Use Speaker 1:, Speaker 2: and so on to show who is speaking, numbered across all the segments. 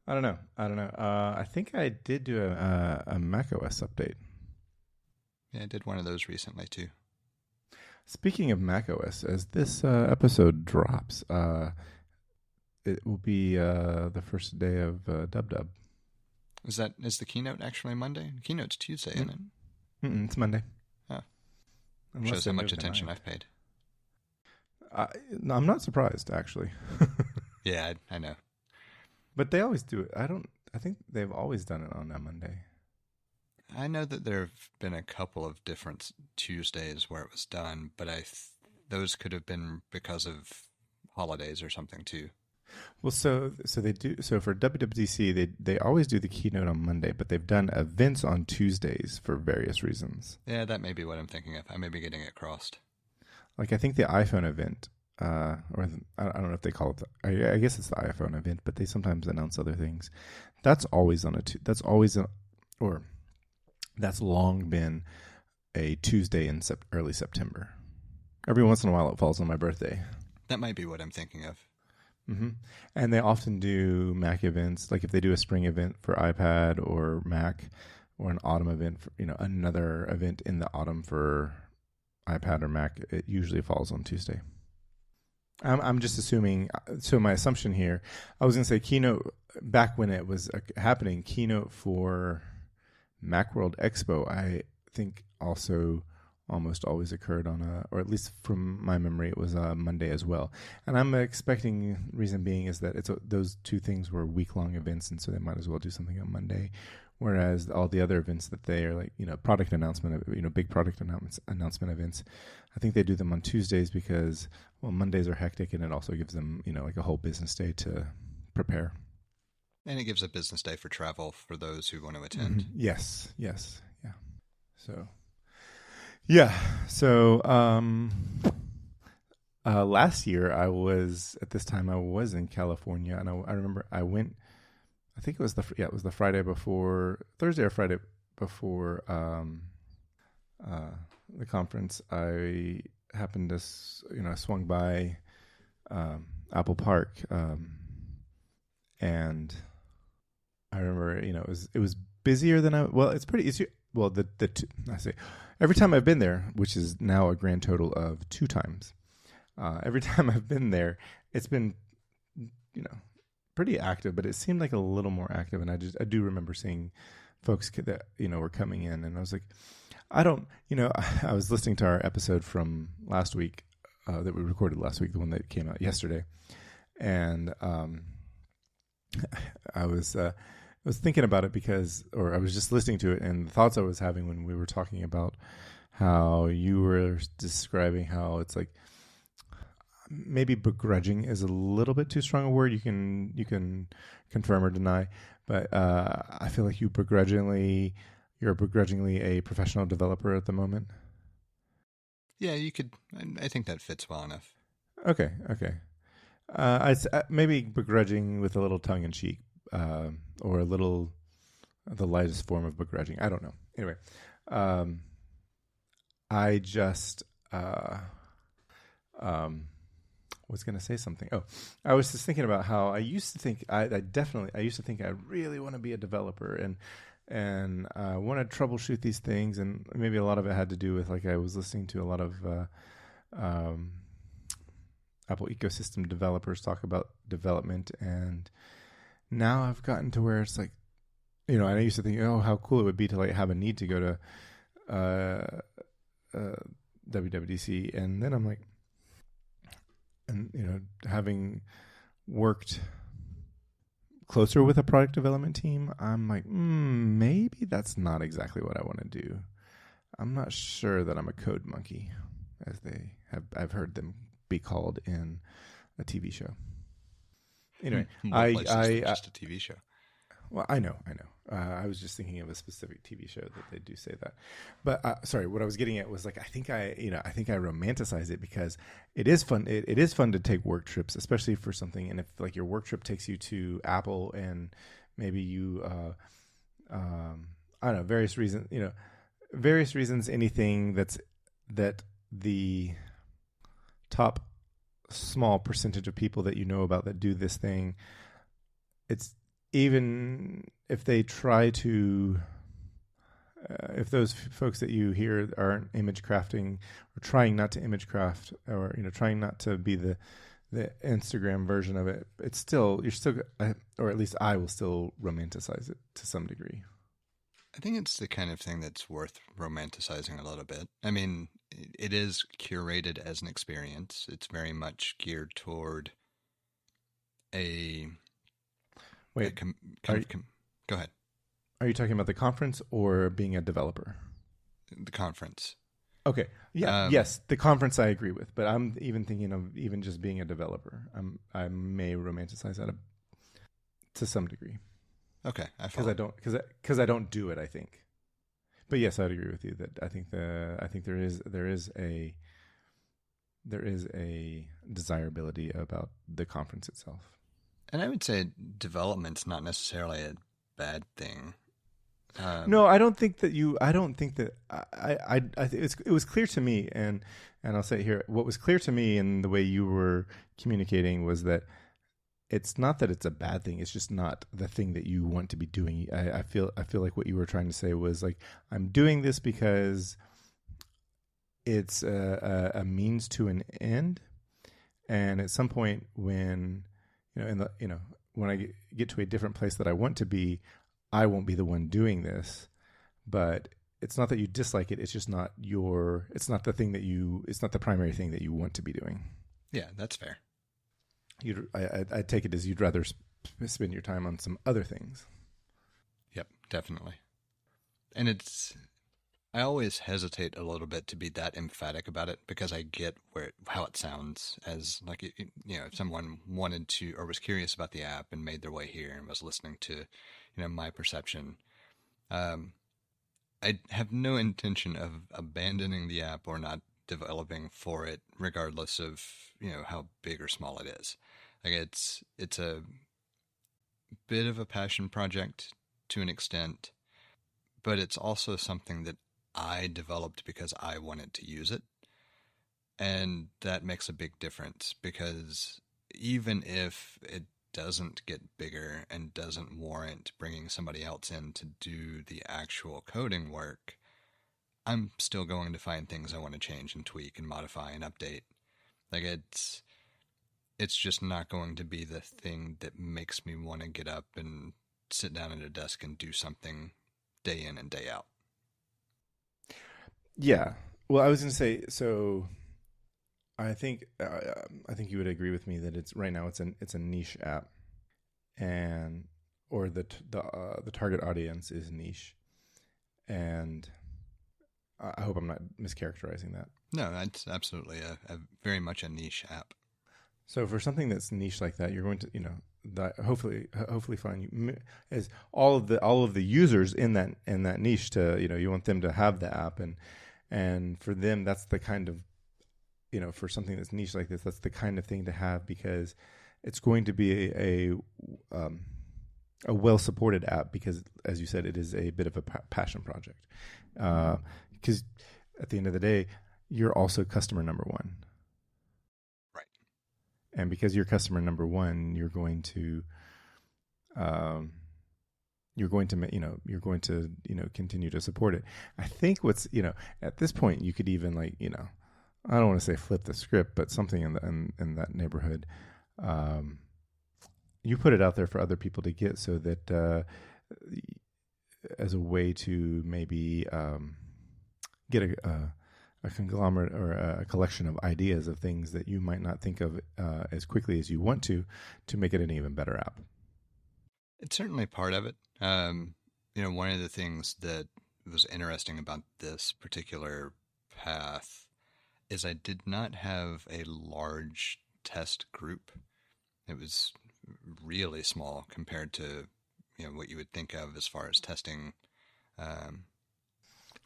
Speaker 1: I don't know. I don't know. I think I did do a macOS update.
Speaker 2: Yeah, I did one of those recently too.
Speaker 1: Speaking of macOS, as this episode drops, it will be the first day of Dub.
Speaker 2: Is the keynote actually Monday? Keynote's Tuesday, isn't
Speaker 1: Mm,
Speaker 2: it?
Speaker 1: it's Monday,
Speaker 2: Huh.
Speaker 1: unless
Speaker 2: Shows
Speaker 1: they
Speaker 2: how much
Speaker 1: move the
Speaker 2: attention
Speaker 1: night.
Speaker 2: I've paid.
Speaker 1: No, I'm not surprised actually,
Speaker 2: Yeah, I know.
Speaker 1: but they always do it. I don't. I think they've always done it on a Monday.
Speaker 2: I know that there have been a couple of different Tuesdays where it was done, but those could have been because of holidays or something too.
Speaker 1: Well, so they do. So for WWDC, they always do the keynote on Monday, but they've done events on Tuesdays for various reasons.
Speaker 2: Yeah, that may be what I'm thinking of. I may be getting it crossed.
Speaker 1: Like I think the iPhone event, I don't know if they call it. I guess it's the iPhone event, but they sometimes announce other things. That's always on a. That's always or that's long been a Tuesday in early September. Every once in a while, it falls on my birthday.
Speaker 2: That might be what I'm thinking of.
Speaker 1: hmm And they often do Mac events, like if they do a spring event for iPad or Mac, or an autumn event, for, another event in the autumn for iPad or Mac. It usually falls on Tuesday. I'm just assuming. So my assumption here, I was going to say keynote back when it was happening. Keynote for Macworld Expo, I think also almost always occurred on or at least from my memory, it was a Monday as well. And I'm expecting, reason being is that those two things were week-long events, and so they might as well do something on Monday. Whereas all the other events that they are like, product announcement, big product announcement events, I think they do them on Tuesdays because, well, Mondays are hectic, and it also gives them, like a whole business day to prepare.
Speaker 2: And it gives a business day for travel for those who want to attend.
Speaker 1: Yes, yes, yeah. So, yeah. So, last year at this time I was in California, and I remember I went. I think it was the Friday before Thursday or Friday before uh, the conference. I happened to I swung by Apple Park, and I remember it was busier than it's pretty. I say every time I've been there, which is now a grand total of 2 times. Every time I've been there, it's been pretty active, but it seemed like a little more active. And I do remember seeing folks that were coming in, and I was like, I don't, I was listening to our episode from last week that we recorded last week, the one that came out yesterday, and I was thinking about it or I was just listening to it, and the thoughts I was having when we were talking about how you were describing how it's like maybe begrudging is a little bit too strong a word. You can confirm or deny, but I feel like you're begrudgingly a professional developer at the moment.
Speaker 2: Yeah, you could. I think that fits well enough.
Speaker 1: Okay. Maybe begrudging with a little tongue in cheek, or a little the lightest form of begrudging. I don't know. Anyway, I just was going to say something. Oh, I was just thinking about how I used to think I used to think I really want to be a developer and want to troubleshoot these things, and maybe a lot of it had to do with like I was listening to a lot of Apple ecosystem developers talk about development, and now I've gotten to where it's like, I used to think, oh, how cool it would be to like have a need to go to WWDC, and then I'm like, and having worked closer with a product development team, I'm like, maybe that's not exactly what I want to do. I'm not sure that I'm a code monkey, as I've heard them be called in a TV show. Anyway,
Speaker 2: What places than just a TV show?
Speaker 1: Well, I know. I was just thinking of a specific TV show that they do say that. But sorry, what I was getting at was like I think I romanticize it because it is fun. It is fun to take work trips, especially for something. And if like your work trip takes you to Apple, and maybe you, I don't know, various reasons, anything that the top small percentage of people that you know about that do this thing, it's even if they try to, if those folks that you hear aren't image crafting or trying not to image craft, or trying not to be the Instagram version of it, it's still, you're still, or at least I will still romanticize it to some degree.
Speaker 2: I think it's the kind of thing that's worth romanticizing a little bit. I mean, it is curated as an experience. It's very much geared toward a
Speaker 1: Wait,
Speaker 2: go ahead.
Speaker 1: Are you talking about the conference or being a developer?
Speaker 2: The conference.
Speaker 1: Okay. Yeah. Yes, the conference I agree with, but I'm even thinking of even just being a developer. I may romanticize that to some degree.
Speaker 2: Okay,
Speaker 1: because I don't do it. I think, but yes, I'd agree with you that I think there is a desirability about the conference itself.
Speaker 2: And I would say development's not necessarily a bad thing.
Speaker 1: No, I don't think that you. I don't think that it was clear to me, and I'll say it here. What was clear to me in the way you were communicating was that it's not that it's a bad thing. It's just not the thing that you want to be doing. I feel like what you were trying to say was like, I'm doing this because it's a means to an end, and at some point when when I get to a different place that I want to be, I won't be the one doing this. But it's not that you dislike it. It's just not it's not the primary thing that you want to be doing.
Speaker 2: Yeah, that's fair.
Speaker 1: I take it as you'd rather spend your time on some other things.
Speaker 2: Yep, definitely. And I always hesitate a little bit to be that emphatic about it because I get how it sounds as like, if someone wanted to or was curious about the app and made their way here and was listening to, my perception. I have no intention of abandoning the app or not developing for it, regardless of, how big or small it is. Like it's a bit of a passion project to an extent, but it's also something that I developed because I wanted to use it. And that makes a big difference because even if it doesn't get bigger and doesn't warrant bringing somebody else in to do the actual coding work, I'm still going to find things I want to change and tweak and modify and update. Like it's just not going to be the thing that makes me want to get up and sit down at a desk and do something day in and day out.
Speaker 1: Yeah. Well, I was going to say, so I think you would agree with me that it's right now it's a niche app, or the target audience is niche, and I hope I'm not mischaracterizing that.
Speaker 2: No, that's absolutely a very much a niche app.
Speaker 1: So for something that's niche like that, you're going to hopefully find as all of the users in that niche to you want them to have the app, and for them that's the kind of for something that's niche like this, that's the kind of thing to have, because it's going to be a well supported app, because as you said, it is a bit of a passion project, because at the end of the day, you're also customer number one.
Speaker 2: Right.
Speaker 1: And because you're customer number one, you're going to continue to support it. I think what's at this point you could even I don't want to say flip the script, but something in that neighborhood. You put it out there for other people to get, so that as a way to maybe get a conglomerate or a collection of ideas of things that you might not think of as quickly as you want to make it an even better app.
Speaker 2: It's certainly part of it. One of the things that was interesting about this particular path is I did not have a large test group. It was really small compared to what you would think of as far as testing.
Speaker 1: How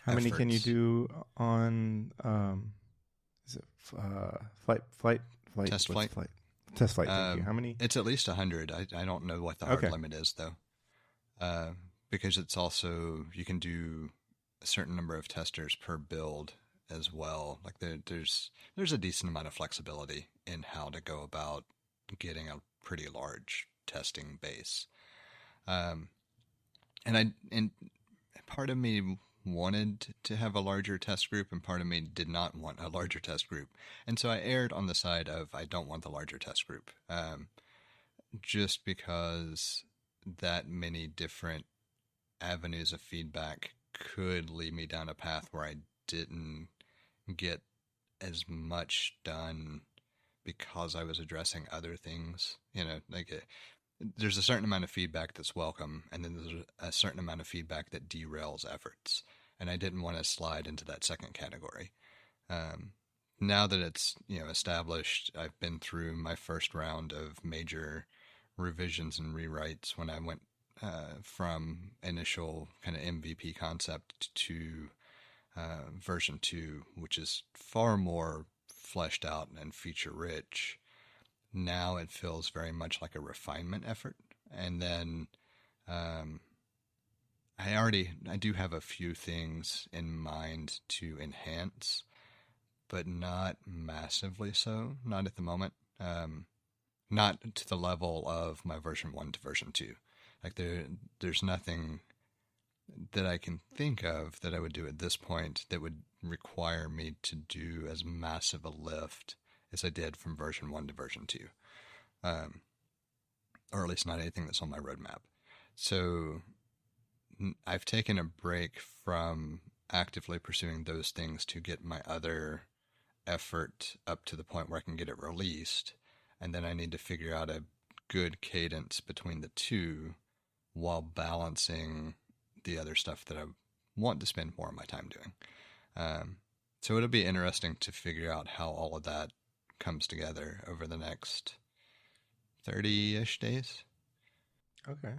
Speaker 1: many can you do on is it flight
Speaker 2: test flight?
Speaker 1: Test flight. Thank you. How many?
Speaker 2: It's at least 100. I don't know what the hard limit is though, because it's also you can do a certain number of testers per build as well. Like there's a decent amount of flexibility in how to go about getting a pretty large testing base. Um, and part of me wanted to have a larger test group, and part of me did not want a larger test group. And so I erred on the side of I don't want the larger test group, just because that many different avenues of feedback could lead me down a path where I didn't get as much done because I was addressing other things. There's a certain amount of feedback that's welcome, and then there's a certain amount of feedback that derails efforts. And I didn't want to slide into that second category. Now that it's established, I've been through my first round of major revisions and rewrites when I went from initial kind of MVP concept to version 2, which is far more fleshed out and feature rich. Now it feels very much like a refinement effort. And then I do have a few things in mind to enhance, but not massively so, not at the moment. Not to the level of my version 1 to version 2. Like there's nothing that I can think of that I would do at this point that would require me to do as massive a lift as I did from version 1 to version 2. Or at least not anything that's on my roadmap. So I've taken a break from actively pursuing those things to get my other effort up to the point where I can get it released. And then I need to figure out a good cadence between the two while balancing the other stuff that I want to spend more of my time doing. So it'll be interesting to figure out how all of that comes together over the next 30-ish days.
Speaker 1: Okay.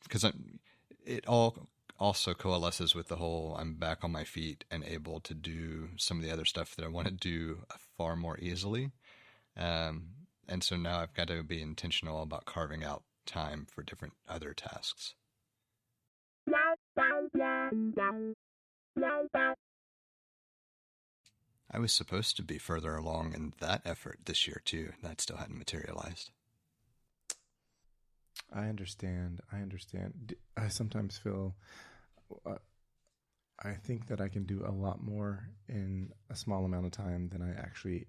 Speaker 2: Because it all also coalesces with the whole I'm back on my feet and able to do some of the other stuff that I want to do far more easily. And so now I've got to be intentional about carving out time for different other tasks. I was supposed to be further along in that effort this year too. That still hadn't materialized.
Speaker 1: I understand. I sometimes feel, I think that I can do a lot more in a small amount of time than I actually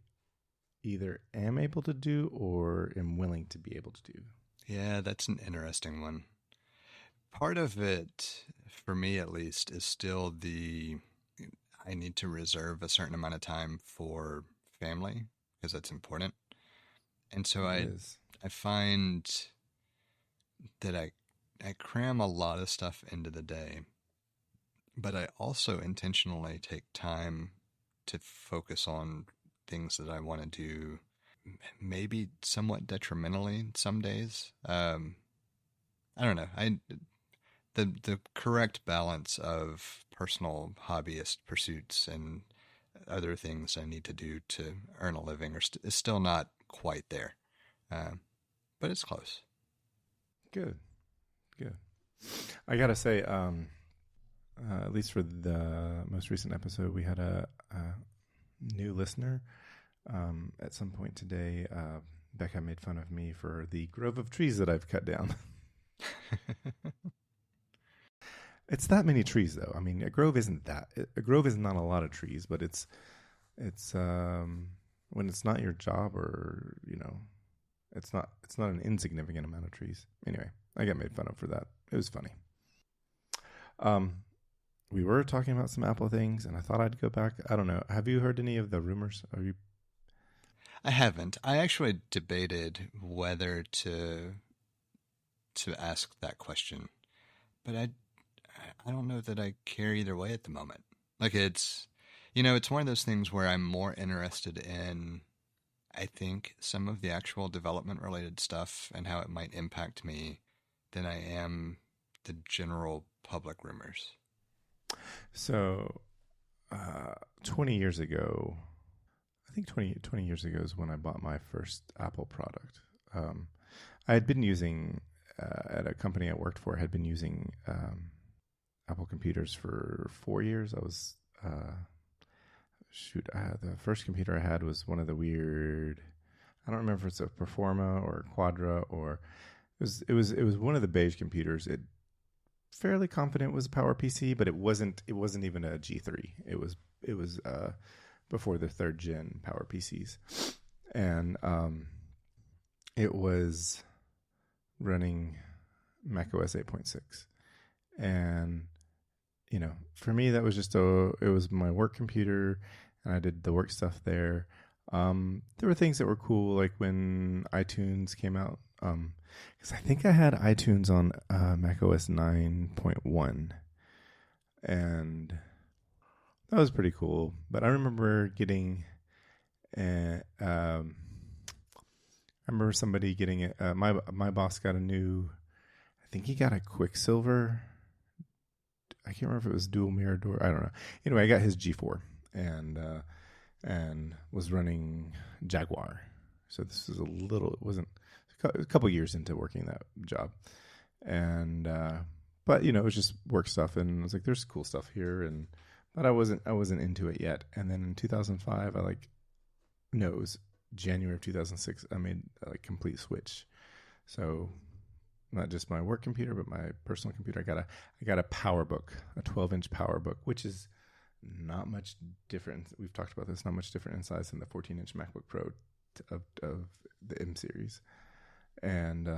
Speaker 1: either am able to do or am willing to be able to do.
Speaker 2: Yeah, that's an interesting one. Part of it, for me at least, is still I need to reserve a certain amount of time for family because that's important. And so I find that I cram a lot of stuff into the day, but I also intentionally take time to focus on things that I want to do, maybe somewhat detrimentally some days. I don't know. The correct balance of personal hobbyist pursuits and other things I need to do to earn a living is still not quite there, but it's close.
Speaker 1: Good. I gotta say, at least for the most recent episode, we had a new listener. At some point today, Becca made fun of me for the grove of trees that I've cut down. It's that many trees, though. I mean, a grove is not a lot of trees, but it's when it's not your job or it's not an insignificant amount of trees. Anyway, I got made fun of for that. It was funny. We were talking about some Apple things, and I thought I'd go back. I don't know. Have you heard any of the rumors?
Speaker 2: I haven't. I actually debated whether to ask that question, but I don't know that I care either way at the moment. Like it's one of those things where I'm more interested in, I think, some of the actual development related stuff and how it might impact me than I am the general public rumors.
Speaker 1: So, 20 years ago, I think 20 years ago is when I bought my first Apple product. I had been using, at a company I worked for, had been using Apple computers for 4 years. I was, the first computer I had was one of the weird, I don't remember if it's a Performa or Quadra, or it was one of the beige computers. It fairly confident was a PowerPC, but it wasn't even a G3. It was before the third gen PowerPCs, and it was running macOS 8.6, and for me that was it was my work computer, and I did the work stuff there. There were things that were cool, like when iTunes came out, because I think I had iTunes on macOS 9.1, and that was pretty cool. But I remember getting, I remember somebody getting it. My boss got a new, I think he got a Quicksilver. I can't remember if it was dual mirror door. I don't know. Anyway, I got his G4 and was running Jaguar. So this was it wasn't a couple years into working that job, and but it was just work stuff, and I was like, there's cool stuff here, but I wasn't into it yet. And then in 2005, it was January of 2006, I made a complete switch. So not just my work computer, but my personal computer. I got a PowerBook, a 12-inch PowerBook, which is not much different. We've talked about this. Not much different in size than the 14-inch MacBook Pro of the M series. And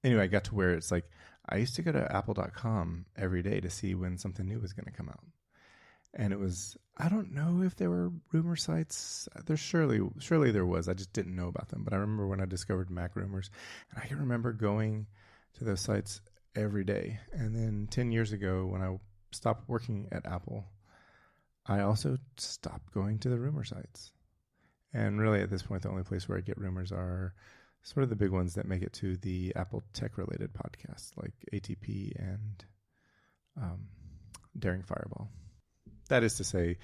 Speaker 1: anyway, I got to where it's like I used to go to apple.com every day to see when something new was going to come out. And it was, I don't know if there were rumor sites. There surely there was. I just didn't know about them. But I remember when I discovered Mac Rumors, and I can remember going to those sites every day. And then 10 years ago, when I stopped working at Apple, I also stopped going to the rumor sites. And really, at this point, the only place where I get rumors are sort of the big ones that make it to the Apple tech-related podcasts, like ATP and Daring Fireball. That is to say,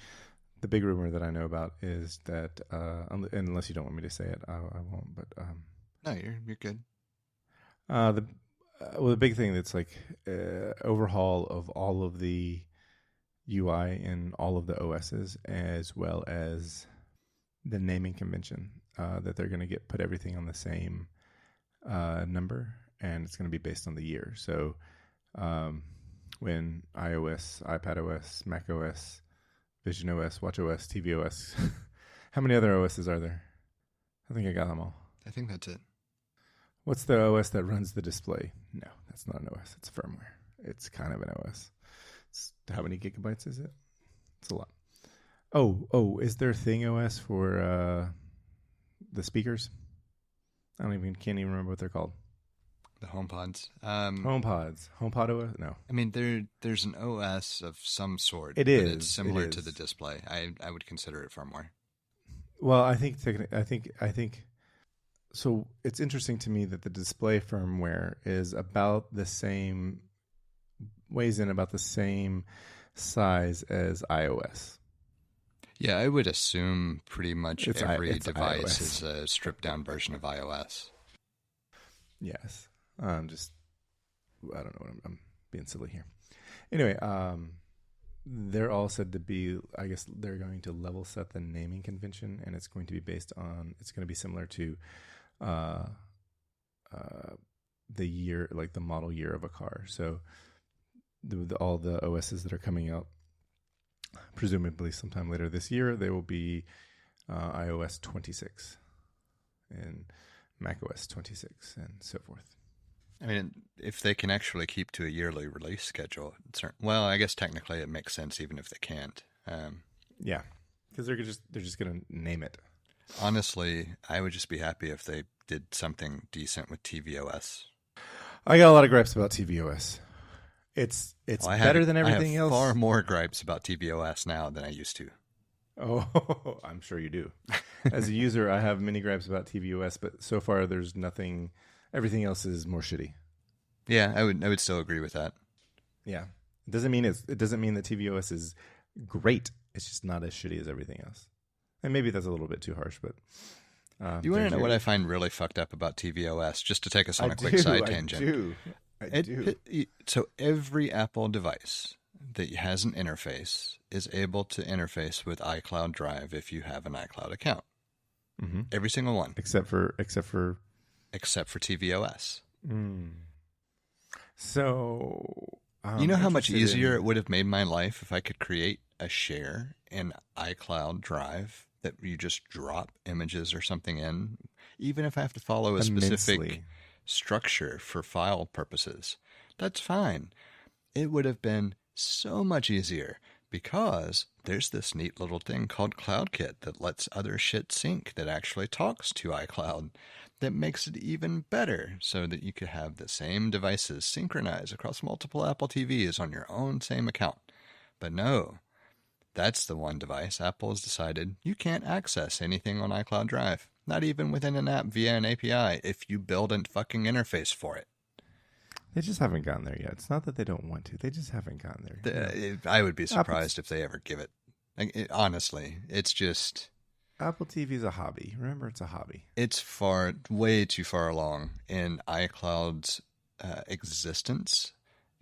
Speaker 1: the big rumor that I know about is that, unless you don't want me to say it, I won't. But
Speaker 2: no, you're good.
Speaker 1: The big thing that's like overhaul of all of the UI in all of the OSs, as well as the naming convention, that they're going to put everything on the same number, and it's going to be based on the year. So when iOS, iPadOS, macOS, visionOS, watchOS, tvOS, how many other OSs are there? I think I got them all.
Speaker 2: I think that's it.
Speaker 1: What's the OS that runs the display? No, that's not an OS. It's firmware. It's kind of an OS. How many gigabytes is it? It's a lot. Oh, is there Thing OS for the speakers? Can't even remember what they're called.
Speaker 2: The HomePods.
Speaker 1: HomePod OS? No.
Speaker 2: I mean, there's an OS of some sort.
Speaker 1: It is.
Speaker 2: But it's similar to the display. I would consider it firmware.
Speaker 1: Well, I think so. It's interesting to me that the display firmware is about the same, weighs in about the same size as iOS.
Speaker 2: Yeah, I would assume pretty much every device
Speaker 1: iOS.
Speaker 2: is a stripped down version of iOS.
Speaker 1: Yes. I don't know what I'm being silly here. Anyway, they're all said to be, I guess they're going to level set the naming convention, and it's going to be it's going to be similar to the year, like the model year of a car. So all the OSs that are coming out, presumably sometime later this year, they will be iOS 26 and macOS 26 and so forth.
Speaker 2: I mean, if they can actually keep to a yearly release schedule, well, I guess technically it makes sense even if they can't.
Speaker 1: Yeah, because they're just going to name it.
Speaker 2: Honestly, I would just be happy if they did something decent with tvOS.
Speaker 1: I got a lot of gripes about tvOS. It's better than everything else.
Speaker 2: I have far more gripes about tvOS now than I used to.
Speaker 1: Oh, I'm sure you do. As a user, I have many gripes about tvOS, but so far there's nothing. Everything else is more shitty.
Speaker 2: Yeah, I would still agree with that.
Speaker 1: Yeah, it doesn't mean that tvOS is great. It's just not as shitty as everything else. And maybe that's a little bit too harsh, but
Speaker 2: you want to know what I find really fucked up about tvOS? Just to take us on a quick side tangent.
Speaker 1: I do.
Speaker 2: So every Apple device that has an interface is able to interface with iCloud Drive if you have an iCloud account.
Speaker 1: Mm-hmm.
Speaker 2: Every single one,
Speaker 1: except for
Speaker 2: except for tvOS.
Speaker 1: Mm. So,
Speaker 2: You know how much
Speaker 1: interested
Speaker 2: easier
Speaker 1: in-
Speaker 2: it would have made my life if I could create a share in iCloud Drive that you just drop images or something in, even if I have to follow a specific
Speaker 1: immensely.
Speaker 2: structure for file purposes. That's fine. It would have been so much easier because there's this neat little thing called CloudKit that lets other shit sync that actually talks to iCloud that makes it even better so that you could have the same devices synchronize across multiple Apple TVs on your own same account. But no, that's the one device Apple has decided you can't access anything on iCloud Drive, not even within an app via an API if you build a fucking interface for it.
Speaker 1: They just haven't gotten there yet. It's not that they don't want to. They just haven't gotten there.
Speaker 2: I would be surprised if they ever give it. Honestly, it's just...
Speaker 1: Apple TV is a hobby. Remember, it's a hobby.
Speaker 2: It's way too far along in iCloud's existence.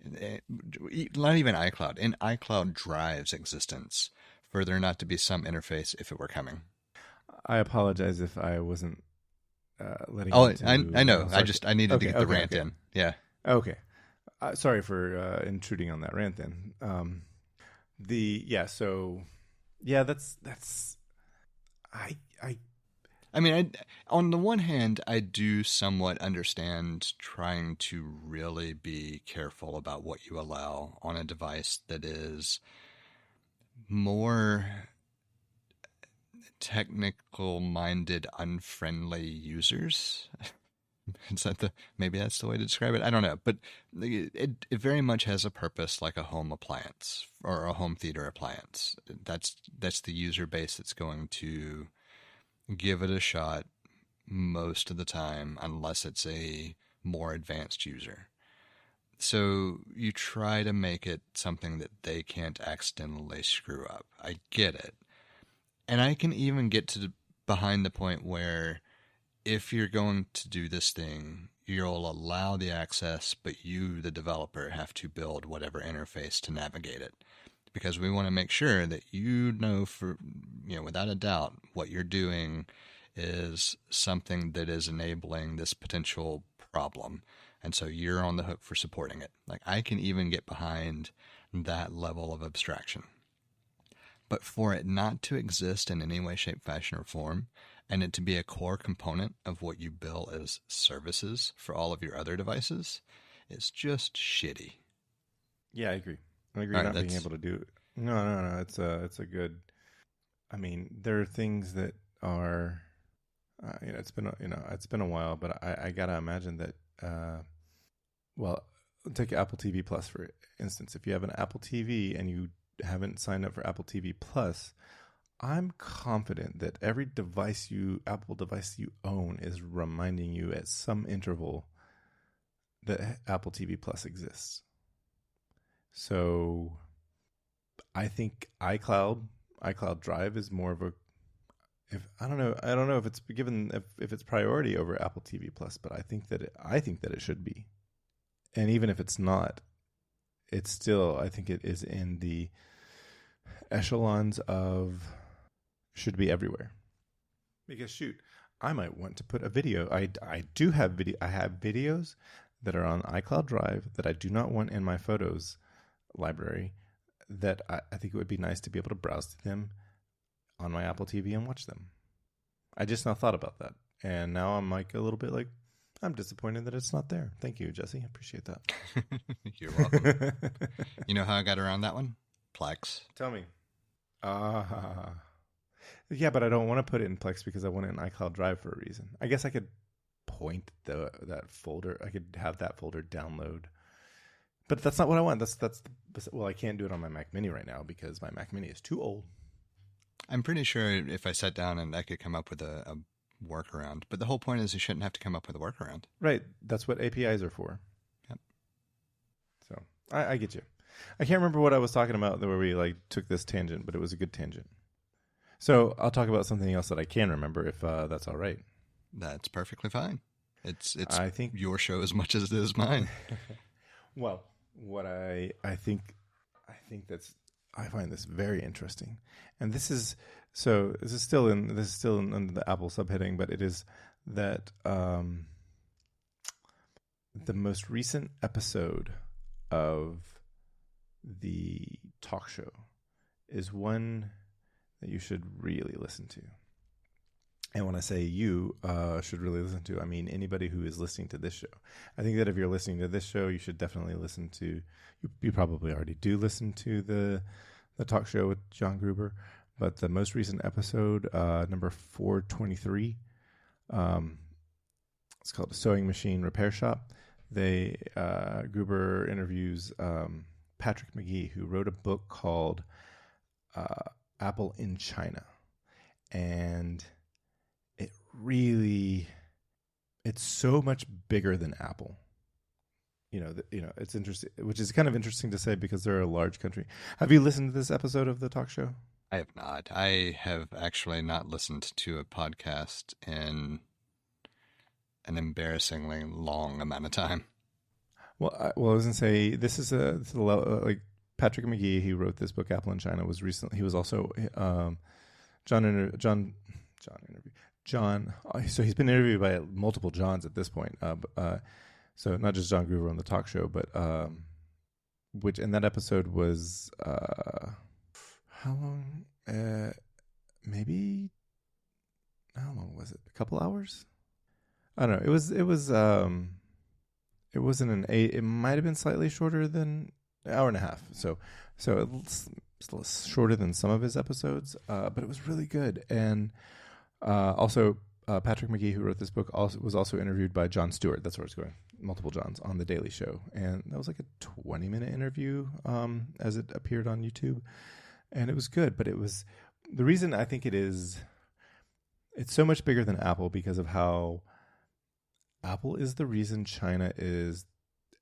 Speaker 2: Not even iCloud, in iCloud Drive's existence, for there not to be some interface if it were coming.
Speaker 1: I apologize if I wasn't letting.
Speaker 2: Oh, I know. I needed to get the rant in. Yeah.
Speaker 1: Okay. Sorry for intruding on that rant. Then, that's.
Speaker 2: I mean, on the one hand, I do somewhat understand trying to really be careful about what you allow on a device that is more technical-minded, unfriendly users. Maybe that's the way to describe it? I don't know. But it very much has a purpose like a home appliance or a home theater appliance. That's the user base that's going to give it a shot most of the time, unless it's a more advanced user. So you try to make it something that they can't accidentally screw up. I get it. And I can even get to behind the point where if you're going to do this thing, you'll allow the access, but you, the developer, have to build whatever interface to navigate it. Because we want to make sure that without a doubt, what you're doing is something that is enabling this potential problem. And so you're on the hook for supporting it. Like, I can even get behind that level of abstraction. But for it not to exist in any way, shape, fashion, or form, and it to be a core component of what you bill as services for all of your other devices, it's just shitty.
Speaker 1: Yeah, I agree. Not being able to do it. No. It's a good. I mean, there are things that are, it's been a while, but I gotta imagine that. Well, take Apple TV Plus for instance. If you have an Apple TV and you haven't signed up for Apple TV Plus, I'm confident that every Apple device you own is reminding you at some interval that Apple TV Plus exists. So I think iCloud Drive is more of a, I don't know if it's given if it's priority over Apple TV Plus, but I think that it should be. And even if it's not, it's still, I think it is in the echelons of should be everywhere. Because shoot, I might want to put a video. I do have video. I have videos that are on iCloud Drive that I do not want in my photos library, that I think it would be nice to be able to browse to them on my Apple TV and watch them. I just now thought about that. And now I'm like a little bit like, I'm disappointed that it's not there. Thank you, Jesse. I appreciate that.
Speaker 2: You're welcome. You know how I got around that one? Plex.
Speaker 1: Tell me. Yeah, but I don't want to put it in Plex because I want it in iCloud Drive for a reason. I guess I could point that folder. I could have that folder download. But that's not what I want. Well, I can't do it on my Mac Mini right now because my Mac Mini is too old.
Speaker 2: I'm pretty sure if I sat down and I could come up with a workaround. But the whole point is you shouldn't have to come up with a workaround.
Speaker 1: Right. That's what APIs are for.
Speaker 2: Yep.
Speaker 1: So I get you. I can't remember what I was talking about where we took this tangent, but it was a good tangent. So I'll talk about something else that I can remember if that's all right.
Speaker 2: That's perfectly fine. It's
Speaker 1: I think
Speaker 2: your show as much as it is mine.
Speaker 1: Well, what I find this very interesting, and this is still in the Apple subheading, but it is that the most recent episode of the talk show is one that you should really listen to. And when I say you should really listen to, I mean anybody who is listening to this show. I think that if you're listening to this show, you should definitely listen to, you probably already do listen to the talk show with John Gruber, but the most recent episode, number 423, it's called Sewing Machine Repair Shop. Gruber interviews Patrick McGee, who wrote a book called Apple in China. And it's so much bigger than Apple. It's interesting, which is kind of interesting to say because they're a large country. Have you listened to this episode of the talk show?
Speaker 2: I have not. I have actually not listened to a podcast in an embarrassingly long amount of time.
Speaker 1: Well, I was going to say, this is like Patrick McGee. He wrote this book, Apple in China. Was recently. He was also John. So he's been interviewed by multiple Johns at this point. So not just John Gruber on the talk show, but which in that episode was how long? Maybe how long was it? A couple hours? I don't know. It wasn't an 8. It might have been slightly shorter than an hour and a half. So it's shorter than some of his episodes, but it was really good. And also, Patrick McGee, who wrote this book, was also interviewed by Jon Stewart. That's where it's going. Multiple Johns on The Daily Show. And that was like a 20-minute interview as it appeared on YouTube. And it was good, but it was the reason I think it's so much bigger than Apple because of how Apple is the reason China is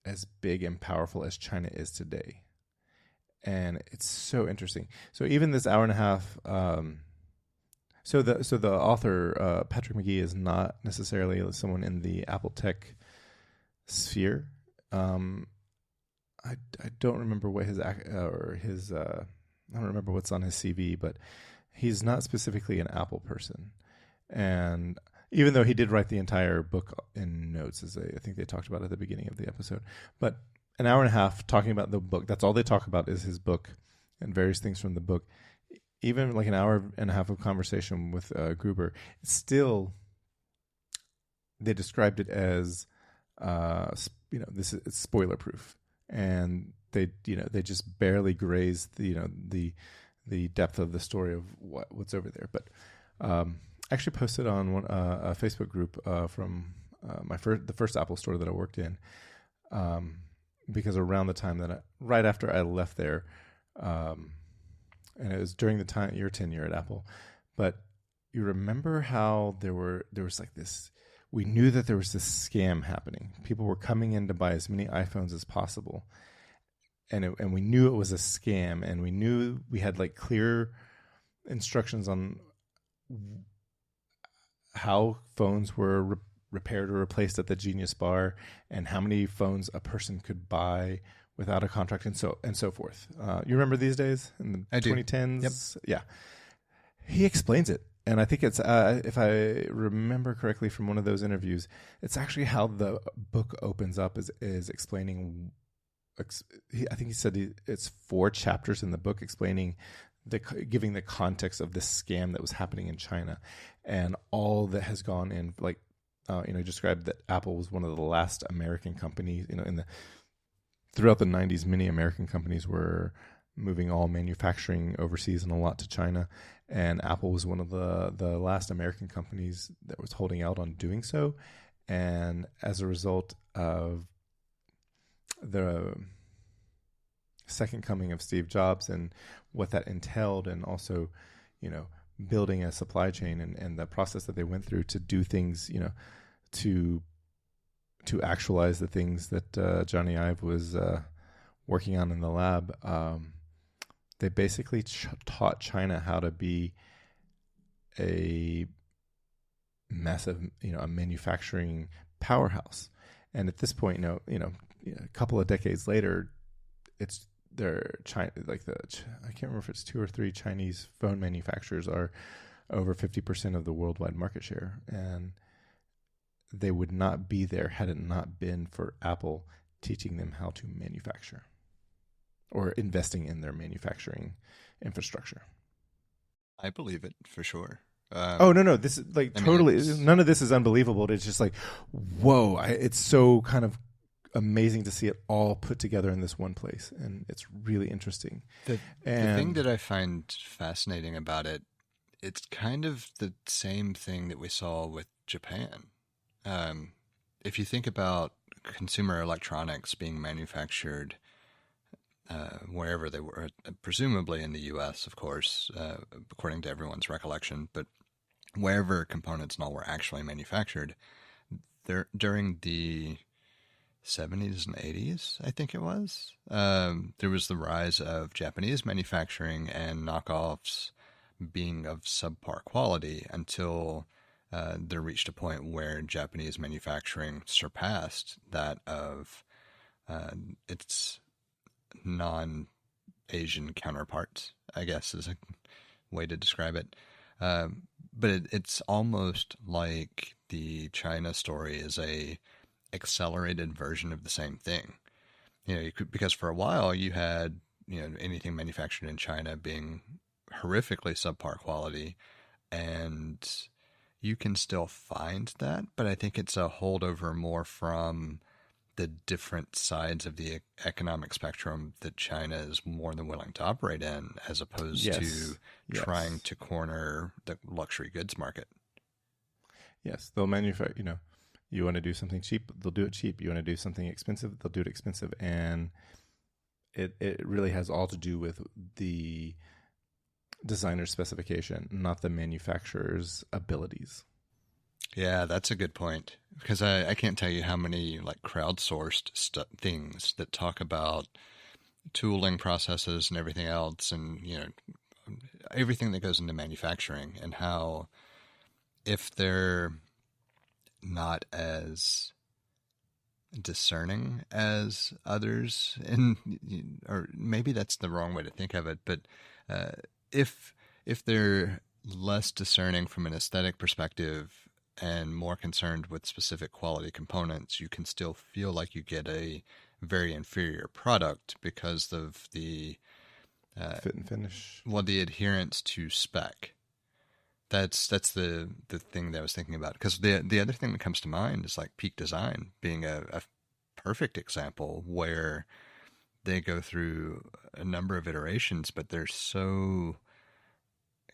Speaker 1: as big and powerful as China is today. And it's so interesting. So even this hour and a half, so the author, Patrick McGee, is not necessarily someone in the Apple tech sphere. I don't remember what I don't remember what's on his CV, but he's not specifically an Apple person. And even though he did write the entire book in notes, as I think they talked about at the beginning of the episode, but an hour and a half talking about the book, that's all they talk about is his book and various things from the book. Even like an hour and a half of conversation with Gruber, it's still, they described it as, it's spoiler proof. And they just barely graze the depth of the story of what's over there. But I actually posted on a Facebook group from the first Apple store that I worked in, because around the time right after I left there, and it was during the time your tenure at Apple, but you remember how there was like this. We knew that there was this scam happening. People were coming in to buy as many iPhones as possible. And we knew it was a scam, and we knew we had like clear instructions on how phones were repaired or replaced at the Genius Bar, and how many phones a person could buy without a contract, and so forth. You remember these days in the 2010s? Yep. Yeah, he explains it, and I think it's if I remember correctly from one of those interviews, it's actually how the book opens up is explaining. I think he said it's 4 chapters in the book explaining giving the context of this scam that was happening in China, and all that has gone in. Like, described that Apple was one of the last American companies. Throughout the 90s, many American companies were moving all manufacturing overseas and a lot to China, and Apple was one of the last American companies that was holding out on doing so. And as a result of the second coming of Steve Jobs and what that entailed, and also, building a supply chain and the process that they went through to do things, to actualize the things that Johnny Ive was working on in the lab. They basically taught China how to be a massive, a manufacturing powerhouse. And at this point, a couple of decades later, China, I can't remember if it's 2 or 3 Chinese phone manufacturers are over 50% of the worldwide market share. And they would not be there had it not been for Apple teaching them how to manufacture or investing in their manufacturing infrastructure.
Speaker 2: I believe it for sure.
Speaker 1: No, this is like totally, none of this is unbelievable. It's just like, whoa, it's so kind of amazing to see it all put together in this one place. And it's really interesting.
Speaker 2: The thing that I find fascinating about it, it's kind of the same thing that we saw with Japan. If you think about consumer electronics being manufactured wherever they were, presumably in the U.S., of course, according to everyone's recollection, but wherever components and all were actually manufactured, there during the 70s and 80s, I think it was, there was the rise of Japanese manufacturing and knockoffs being of subpar quality until there reached a point where Japanese manufacturing surpassed that of its non-Asian counterparts, I guess is a way to describe it. But it's almost like the China story is a accelerated version of the same thing. Because for a while you had anything manufactured in China being horrifically subpar quality, and you can still find that, but I think it's a holdover more from the different sides of the economic spectrum that China is more than willing to operate in, as opposed to trying to corner the luxury goods market.
Speaker 1: Yes, they'll manufacture, you want to do something cheap, they'll do it cheap. You want to do something expensive, they'll do it expensive. And it really has all to do with the designer's specification, not the manufacturer's abilities.
Speaker 2: Yeah, that's a good point, because I can't tell you how many like crowdsourced things that talk about tooling processes and everything else, and everything that goes into manufacturing, and how if they're not as discerning as others, or maybe that's the wrong way to think of it, but if they're less discerning from an aesthetic perspective and more concerned with specific quality components, you can still feel like you get a very inferior product because of the
Speaker 1: fit and finish.
Speaker 2: Well, the adherence to spec. That's the thing that I was thinking about. Because the other thing that comes to mind is like Peak Design being a perfect example where they go through a number of iterations, but they're so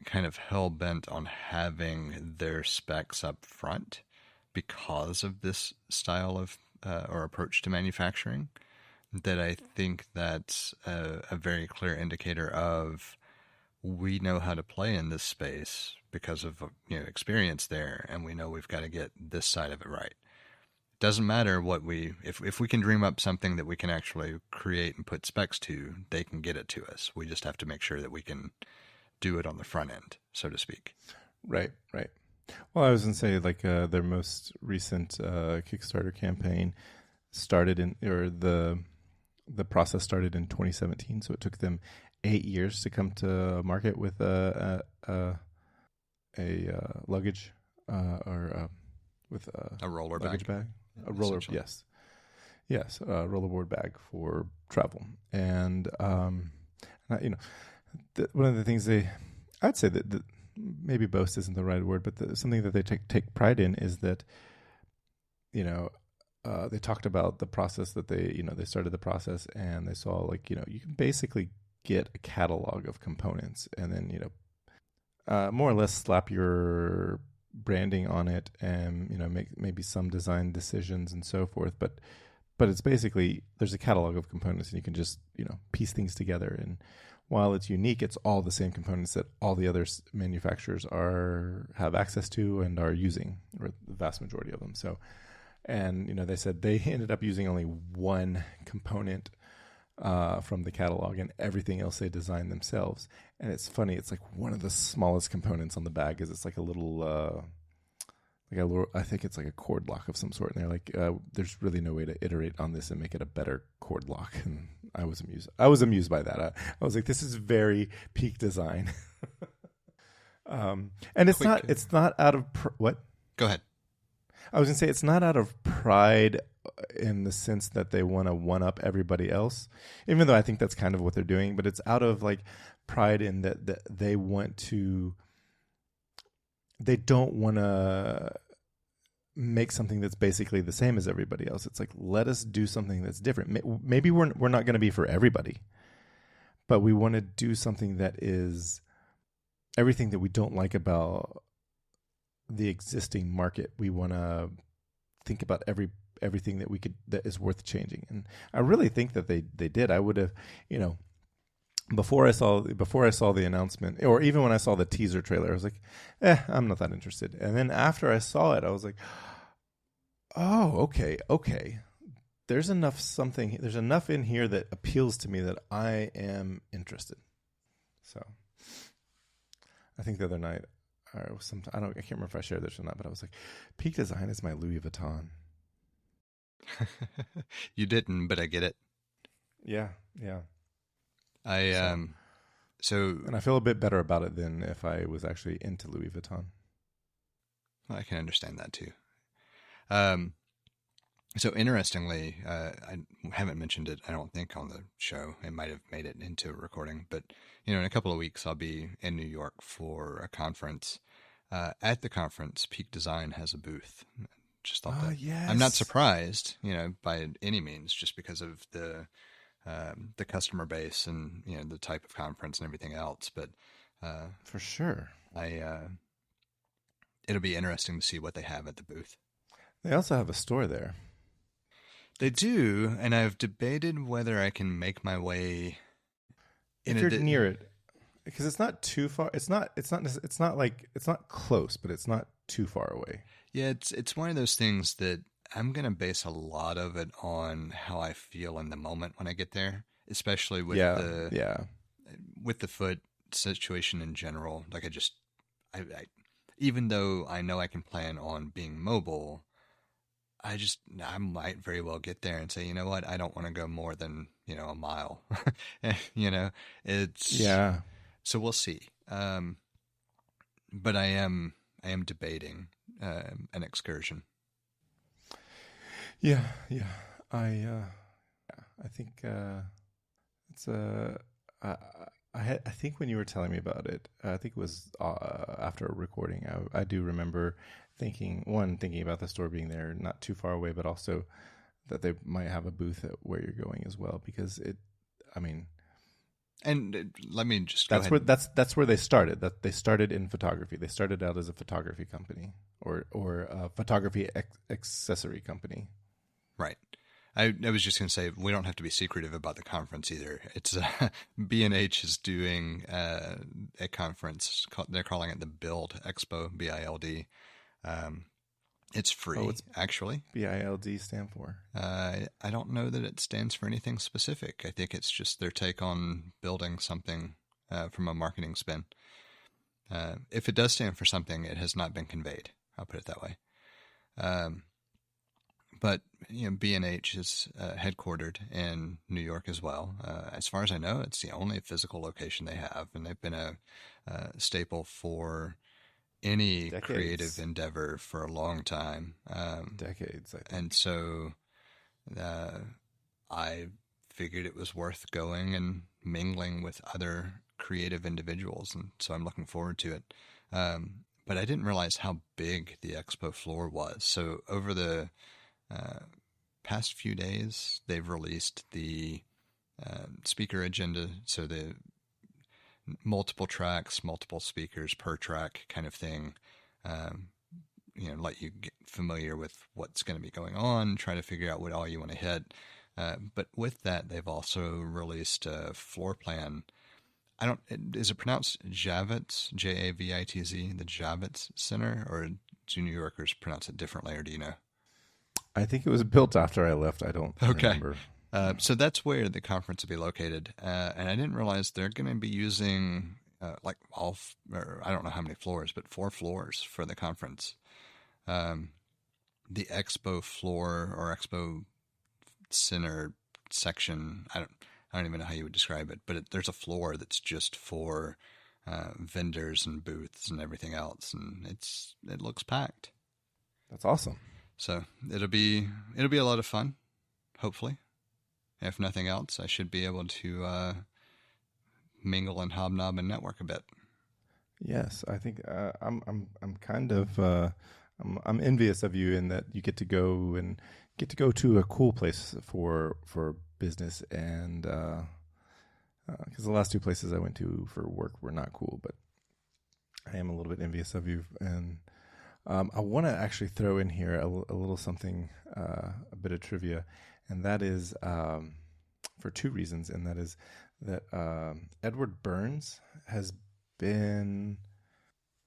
Speaker 2: kind of hell-bent on having their specs up front because of this style of or approach to manufacturing, that I think that's a very clear indicator of, we know how to play in this space because of experience there, and we know we've got to get this side of it right. It doesn't matter what if we can dream up something that we can actually create and put specs to, they can get it to us. We just have to make sure that we can do it on the front end, so to speak.
Speaker 1: Right. Well, I was going to say, like, their most recent Kickstarter campaign started the process started in 2017, so it took them 8 years to come to market with a luggage with
Speaker 2: a roller
Speaker 1: luggage bag. A rollerboard bag for travel. And one of the things I'd say that maybe boast isn't the right word, but something that they take pride in is that, they talked about the process that they started the process, and they saw, like, you can basically get a catalog of components and then, more or less slap your branding on it and, make maybe some design decisions and so forth. But it's basically, there's a catalog of components and you can just, piece things together. And while it's unique, it's all the same components that all the other manufacturers have access to and are using, or the vast majority of them. So, and, they said they ended up using only one component from the catalog, and everything else they designed themselves. And it's funny, it's like one of the smallest components on the bag is it's like a little, I think it's like a cord lock of some sort. And they're like, there's really no way to iterate on this and make it a better cord lock. And I was amused by that. I was like, this is very Peak Design. And it's not out of what?
Speaker 2: Go ahead.
Speaker 1: I was gonna say it's not out of pride in the sense that they want to one up everybody else, even though I think that's kind of what they're doing. But it's out of like pride in that they want to. They don't want to make something that's basically the same as everybody else. It's like, let us do something that's different. Maybe we're not going to be for everybody, but we want to do something that is everything that we don't like about the existing market. We want to think about everything that is worth changing. And I really think that they did. I would have, before I saw the announcement, or even when I saw the teaser trailer, I was like, I'm not that interested. And then after I saw it, I was like, oh, okay. There's enough in here that appeals to me that I am interested. So I think the other night, I can't remember if I shared this or not, but I was like, Peak Design is my Louis Vuitton.
Speaker 2: You didn't, but I get it.
Speaker 1: Yeah.
Speaker 2: And
Speaker 1: I feel a bit better about it than if I was actually into Louis Vuitton.
Speaker 2: Well, I can understand that too. So interestingly, I haven't mentioned it, I don't think, on the show. It might have made it into a recording, but in a couple of weeks, I'll be in New York for a conference. At the conference, Peak Design has a booth. Just thought that.
Speaker 1: Yes.
Speaker 2: I'm not surprised, by any means, just because of the customer base and the type of conference and everything else. But
Speaker 1: for sure,
Speaker 2: it'll be interesting to see what they have at the booth.
Speaker 1: They also have a store there.
Speaker 2: They do, and I've debated whether I can make my way.
Speaker 1: If you're near it, because it's not too far. It's not close, but it's not too far away.
Speaker 2: Yeah, it's one of those things that I'm going to base a lot of it on how I feel in the moment when I get there, especially with with the foot situation in general. Like I even though I know I can plan on being mobile, I might very well get there and say, you know what, I don't want to go more than, a mile. So we'll see. But I am debating an excursion.
Speaker 1: Yeah. I think it's I think when you were telling me about it, I think it was after a recording. I do remember thinking about the store being there, not too far away, but also that they might have a booth at where you're going as well. Because
Speaker 2: and let me just
Speaker 1: that's where they started. That they started in photography. They started out as a photography company or a photography accessory company.
Speaker 2: Right. I was just going to say, we don't have to be secretive about the conference either. It's B&H is doing a conference. They're calling it the Bild Expo, BILD. It's free, actually.
Speaker 1: BILD stand for?
Speaker 2: I don't know that it stands for anything specific. I think it's just their take on building something from a marketing spin. If it does stand for something, it has not been conveyed. I'll put it that way. But B&H is headquartered in New York as well. As far as I know, it's the only physical location they have, and they've been a staple for any creative endeavor for a long time.
Speaker 1: Decades, I think.
Speaker 2: And so I figured it was worth going and mingling with other creative individuals, and so I'm looking forward to it. But I didn't realize how big the expo floor was. So over the past few days, they've released the speaker agenda, so the multiple tracks, multiple speakers per track kind of thing. Let you get familiar with what's going to be going on, try to figure out what all you want to hit. But with that, they've also released a floor plan. Is it pronounced Javits, Javitz, the Javits Center, or do New Yorkers pronounce it differently, or do you know?
Speaker 1: I think it was built after I left. I don't remember.
Speaker 2: So that's where the conference will be located. And I didn't realize they're going to be using I don't know how many floors, but 4 floors for the conference. The expo floor or expo center section, I don't even know how you would describe it, but there's a floor that's just for vendors and booths and everything else. And it looks packed.
Speaker 1: That's awesome.
Speaker 2: So it'll be a lot of fun. Hopefully, if nothing else, I should be able to mingle and hobnob and network a bit.
Speaker 1: Yes, I think I'm kind of I'm envious of you in that you get to go to a cool place for business, and because the last two places I went to for work were not cool, but I am a little bit envious of you. And I want to actually throw in here a little something, a bit of trivia, and that is for two reasons, and that is that Edward Burns has been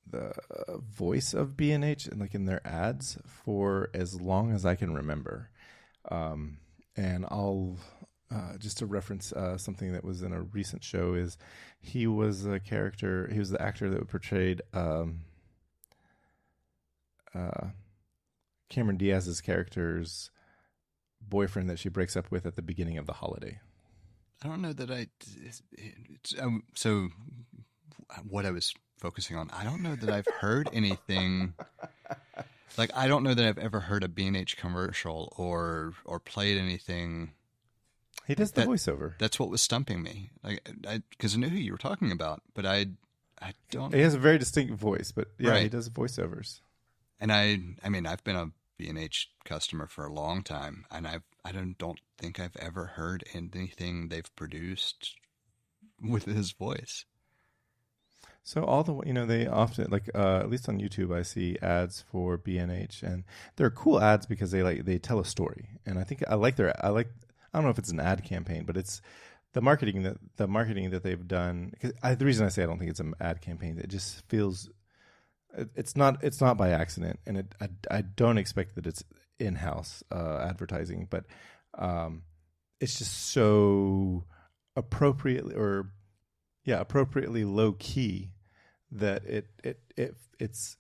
Speaker 1: the voice of B&H and like in their ads for as long as I can remember. And I'll just to reference something that was in a recent show is he was the actor that portrayed Cameron Diaz's character's boyfriend that she breaks up with at the beginning of The Holiday.
Speaker 2: I don't know that so what I was focusing on, I don't know that I've heard anything. Like, I don't know that I've ever heard a B&H commercial or played anything.
Speaker 1: He does the voiceover.
Speaker 2: That's what was stumping me. Like, because I knew who you were talking about, but I don't.
Speaker 1: He has a very distinct voice, but yeah,
Speaker 2: right.
Speaker 1: He does voiceovers.
Speaker 2: And I mean, I've been a B&H customer for a long time, and I don't think I've ever heard anything they've produced with his voice.
Speaker 1: So all they often at least on YouTube I see ads for B&H, and they're cool ads because they tell a story, and I think I don't know if it's an ad campaign, but it's the marketing that they've done. The reason I say I don't think it's an ad campaign, it just feels it's not by accident, and I don't expect that it's in-house advertising, but it's just so appropriately low key that it's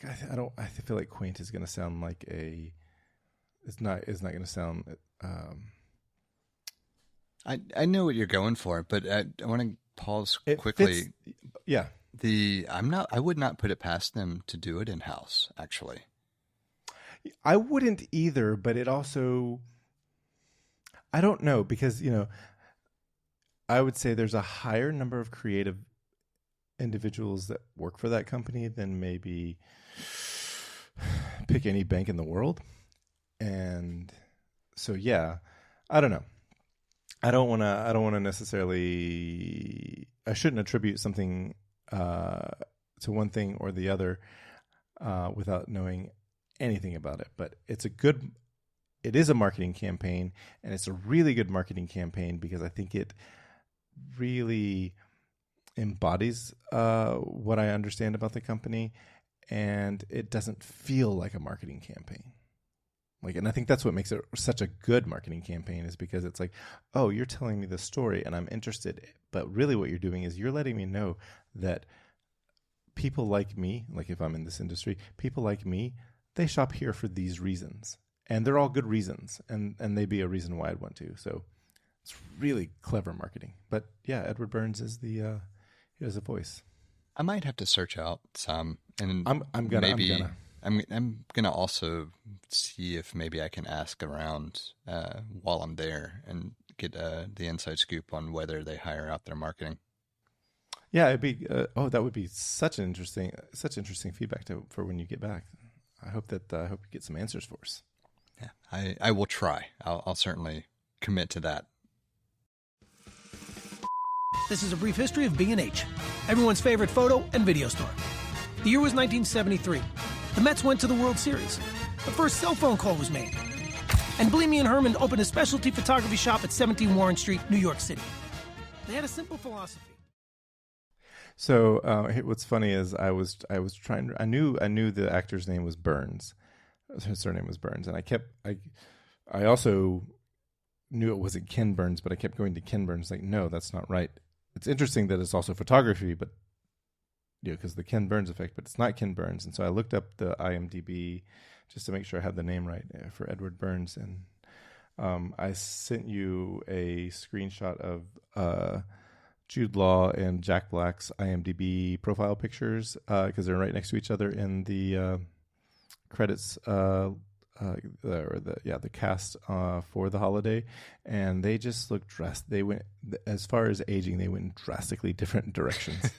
Speaker 1: I feel like quaint is going to sound like it's not going to sound
Speaker 2: I know what you're going for, but I want to pause quickly.
Speaker 1: Yeah.
Speaker 2: I would not put it past them to do it in house, actually.
Speaker 1: I wouldn't either, but it also, I don't know, because I would say there's a higher number of creative individuals that work for that company than maybe pick any bank in the world. And so, yeah, I don't know. I don't want to necessarily, I shouldn't attribute something to one thing or the other without knowing anything about it. But it is a marketing campaign, and it's a really good marketing campaign because I think it really embodies what I understand about the company, and it doesn't feel like a marketing campaign. And I think that's what makes it such a good marketing campaign, is because it's like, oh, you're telling me the story and I'm interested, but really what you're doing is you're letting me know that people like me, like if I'm in this industry, people like me, they shop here for these reasons, and they're all good reasons, and they'd be a reason why I'd want to. So it's really clever marketing. But yeah, Edward Burns is he has a voice.
Speaker 2: I might have to search out some, and
Speaker 1: I'm
Speaker 2: gonna also see if maybe I can ask around while I'm there and get the inside scoop on whether they hire out their marketing.
Speaker 1: Yeah, it'd be that would be such interesting feedback for when you get back. I hope you get some answers for us.
Speaker 2: Yeah, I will try. I'll certainly commit to that.
Speaker 3: This is a brief history of B&H, everyone's favorite photo and video store. The year was 1973. The Mets went to the World Series. The first cell phone call was made. And Bleamy and Herman opened a specialty photography shop at 17 Warren Street, New York City. They had a simple philosophy.
Speaker 1: So what's funny is I was trying. I knew the actor's name was Burns. His surname was Burns, and I also knew it wasn't Ken Burns, but I kept going to Ken Burns. Like, no, that's not right. It's interesting that it's also photography, but because the Ken Burns effect, but it's not Ken Burns. And so I looked up the IMDb just to make sure I had the name right for Edward Burns, and I sent you a screenshot of Jude Law and Jack Black's IMDb profile pictures because they're right next to each other in the credits the cast for the holiday, and they just looked dressed. They went, as far as aging, they went in drastically different directions.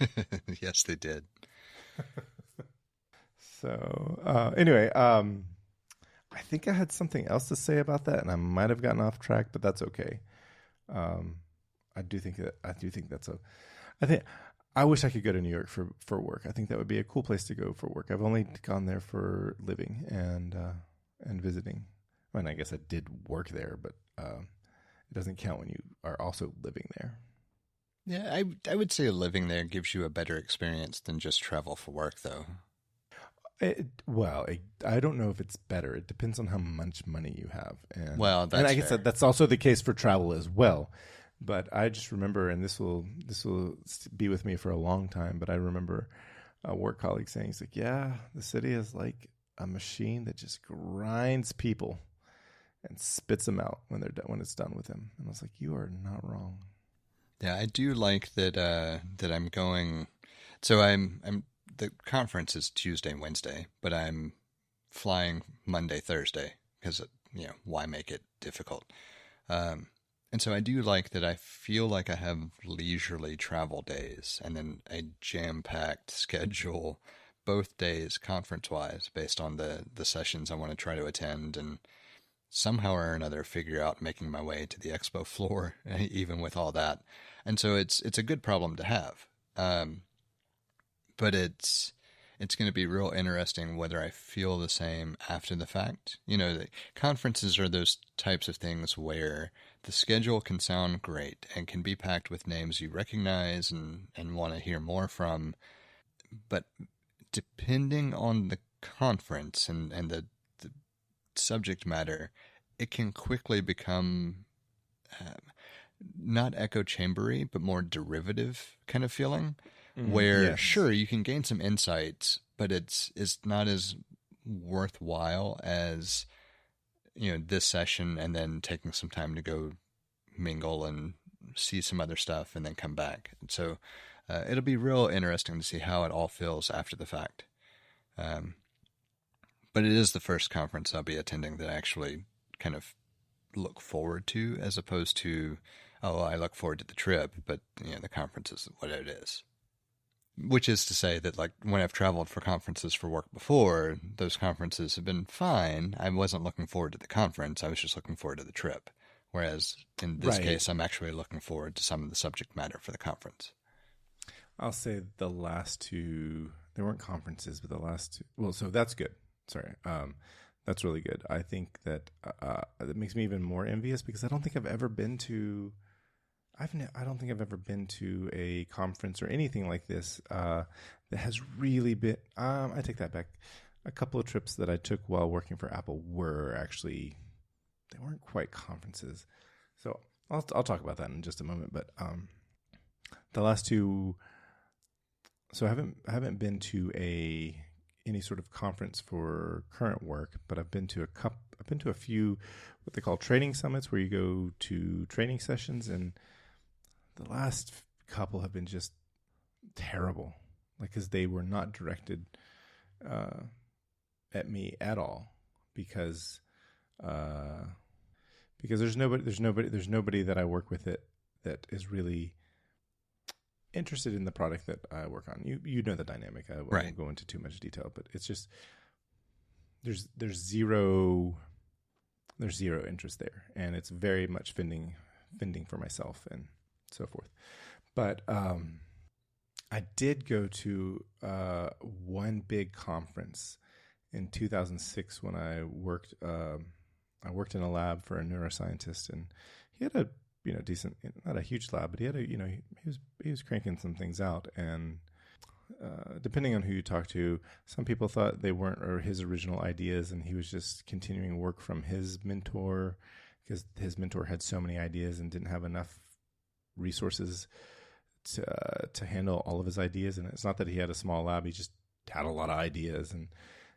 Speaker 2: Yes, they did.
Speaker 1: So anyway, I think I had something else to say about that, and I might have gotten off track, but that's okay. I do think that's I think I wish I could go to New York for work. I think that would be a cool place to go for work. I've only gone there for living and visiting. I mean, I guess I did work there, but it doesn't count when you are also living there.
Speaker 2: Yeah, I would say living there gives you a better experience than just travel for work, though.
Speaker 1: I don't know if it's better. It depends on how much money you have. And I guess
Speaker 2: fair.
Speaker 1: that's also the case for travel as well. But I just remember, and this will be with me for a long time, but I remember a work colleague saying, he's like, yeah, the city is like a machine that just grinds people and spits them out when it's done with them. And I was like, you are not wrong.
Speaker 2: Yeah, I do like that that I'm going. So I'm the conference is Tuesday and Wednesday, but I'm flying Monday, Thursday because why make it difficult? And so I do like that I feel like I have leisurely travel days and then a jam-packed schedule both days conference-wise based on the sessions I want to try to attend and somehow or another figure out making my way to the expo floor even with all that. And so it's a good problem to have. But it's going to be real interesting whether I feel the same after the fact. The conferences are those types of things where the schedule can sound great and can be packed with names you recognize and want to hear more from. But depending on the conference and the subject matter, it can quickly become not echo chambery, but more derivative kind of feeling. Where
Speaker 1: yes.
Speaker 2: Sure, you can gain some insights, but it's not as worthwhile as this session and then taking some time to go mingle and see some other stuff and then come back. And so it'll be real interesting to see how it all feels after the fact. But it is the first conference I'll be attending that I actually kind of look forward to, as opposed to, I look forward to the trip, but the conference is what it is. Which is to say that, like, when I've traveled for conferences for work before, those conferences have been fine. I wasn't looking forward to the conference. I was just looking forward to the trip. Whereas in this case, I'm actually looking forward to some of the subject matter for the conference.
Speaker 1: I'll say the last two, they weren't conferences, but the last two. Well, so that's good. Sorry. That's really good. I think that makes me even more envious because I don't think I've ever been to a conference or anything like this that has really been. I take that back. A couple of trips that I took while working for Apple they weren't quite conferences. So I'll talk about that in just a moment. But the last two. So I haven't been to any sort of conference for current work, but I've been to a few what they call training summits where you go to training sessions, and the last couple have been just terrible, because they were not directed at me at all, because there's nobody that I work with that is really interested in the product that I work on. You know the dynamic. I won't go into too much detail, but it's just there's zero interest there, and it's very much fending for myself and so forth. But I did go to one big conference in 2006 when I worked in a lab for a neuroscientist, and he had a decent, not a huge lab, but he had he was cranking some things out, and depending on who you talk to, some people thought they weren't his original ideas, and he was just continuing work from his mentor, because his mentor had so many ideas and didn't have enough resources to handle all of his ideas. And it's not that he had a small lab; he just had a lot of ideas,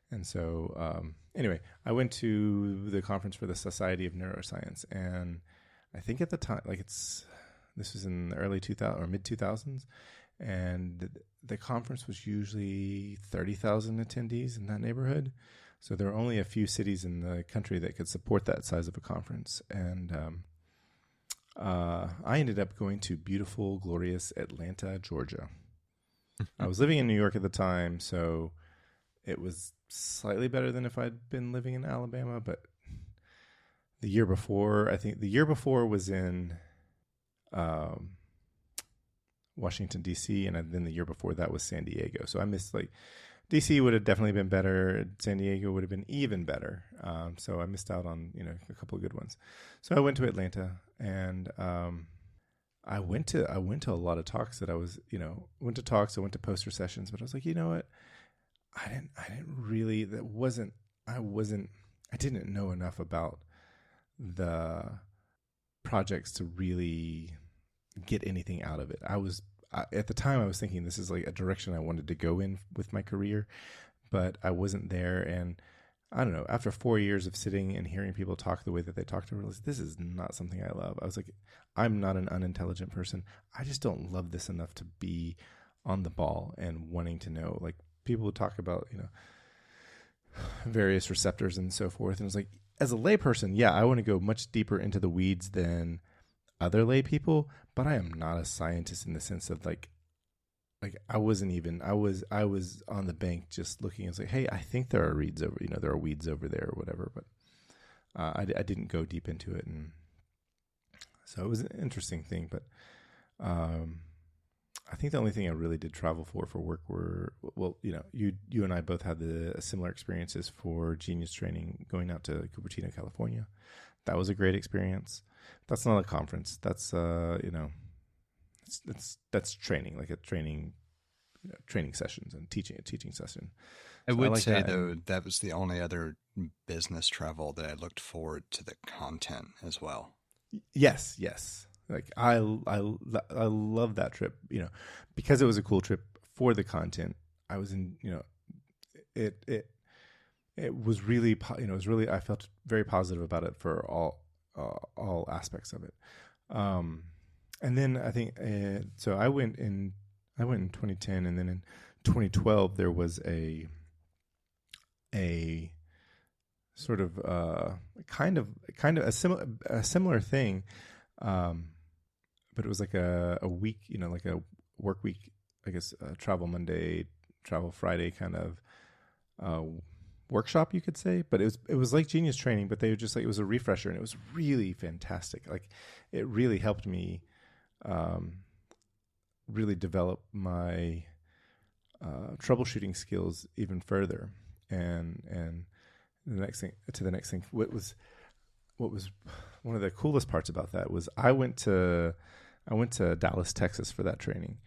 Speaker 1: and so anyway, I went to the conference for the Society of Neuroscience, and I think at the time, this was in the early 2000 or mid 2000s, and the conference was usually 30,000 attendees in that neighborhood. So there are only a few cities in the country that could support that size of a conference. And I ended up going to beautiful, glorious Atlanta, Georgia. I was living in New York at the time, so it was slightly better than if I'd been living in Alabama. But the year before, I think the year before was in Washington, D.C., and then the year before that was San Diego. So I missed, like, D.C. would have definitely been better. San Diego would have been even better. So I missed out on, a couple of good ones. So I went to Atlanta, and I went to a lot of talks that I was, went to talks. I went to poster sessions, but I was like, you know what? I didn't know enough about the projects to really get anything out of it. At the time, I was thinking this is like a direction I wanted to go in with my career, but I wasn't there. And I don't know, after 4 years of sitting and hearing people talk the way that they talked, I realized this is not something I love. I was like, I'm not an unintelligent person. I just don't love this enough to be on the ball and wanting to know. Like, people would talk about, various receptors and so forth. And it was like, as a layperson, yeah, I want to go much deeper into the weeds than other lay people, but I am not a scientist in the sense of like I was on the bank just looking and say, hey, I think there are weeds over there or whatever, but I didn't go deep into it. And so it was an interesting thing, but I think the only thing I really did travel for work were, well, you and I both had the similar experiences for Genius training, going out to Cupertino, California. That was a great experience. That's not a conference. That's that's training, like a training sessions and a teaching session.
Speaker 2: I would say though that was the only other business travel that I looked forward to the content as well.
Speaker 1: Yes. Like I love that trip, because it was a cool trip for the content. I was in, it was really, I felt very positive about it for all aspects of it. And then I think, so I went in 2010, and then in 2012, there was a sort of, kind of a similar thing. But it was like a week, like a work week, I guess, travel Monday, travel Friday kind of, workshop, you could say. But it was like Genius training, but they were just like, it was a refresher, and it was really fantastic. Like, it really helped me really develop my troubleshooting skills even further. And the next thing, what was one of the coolest parts about that was I went to Dallas, Texas for that training,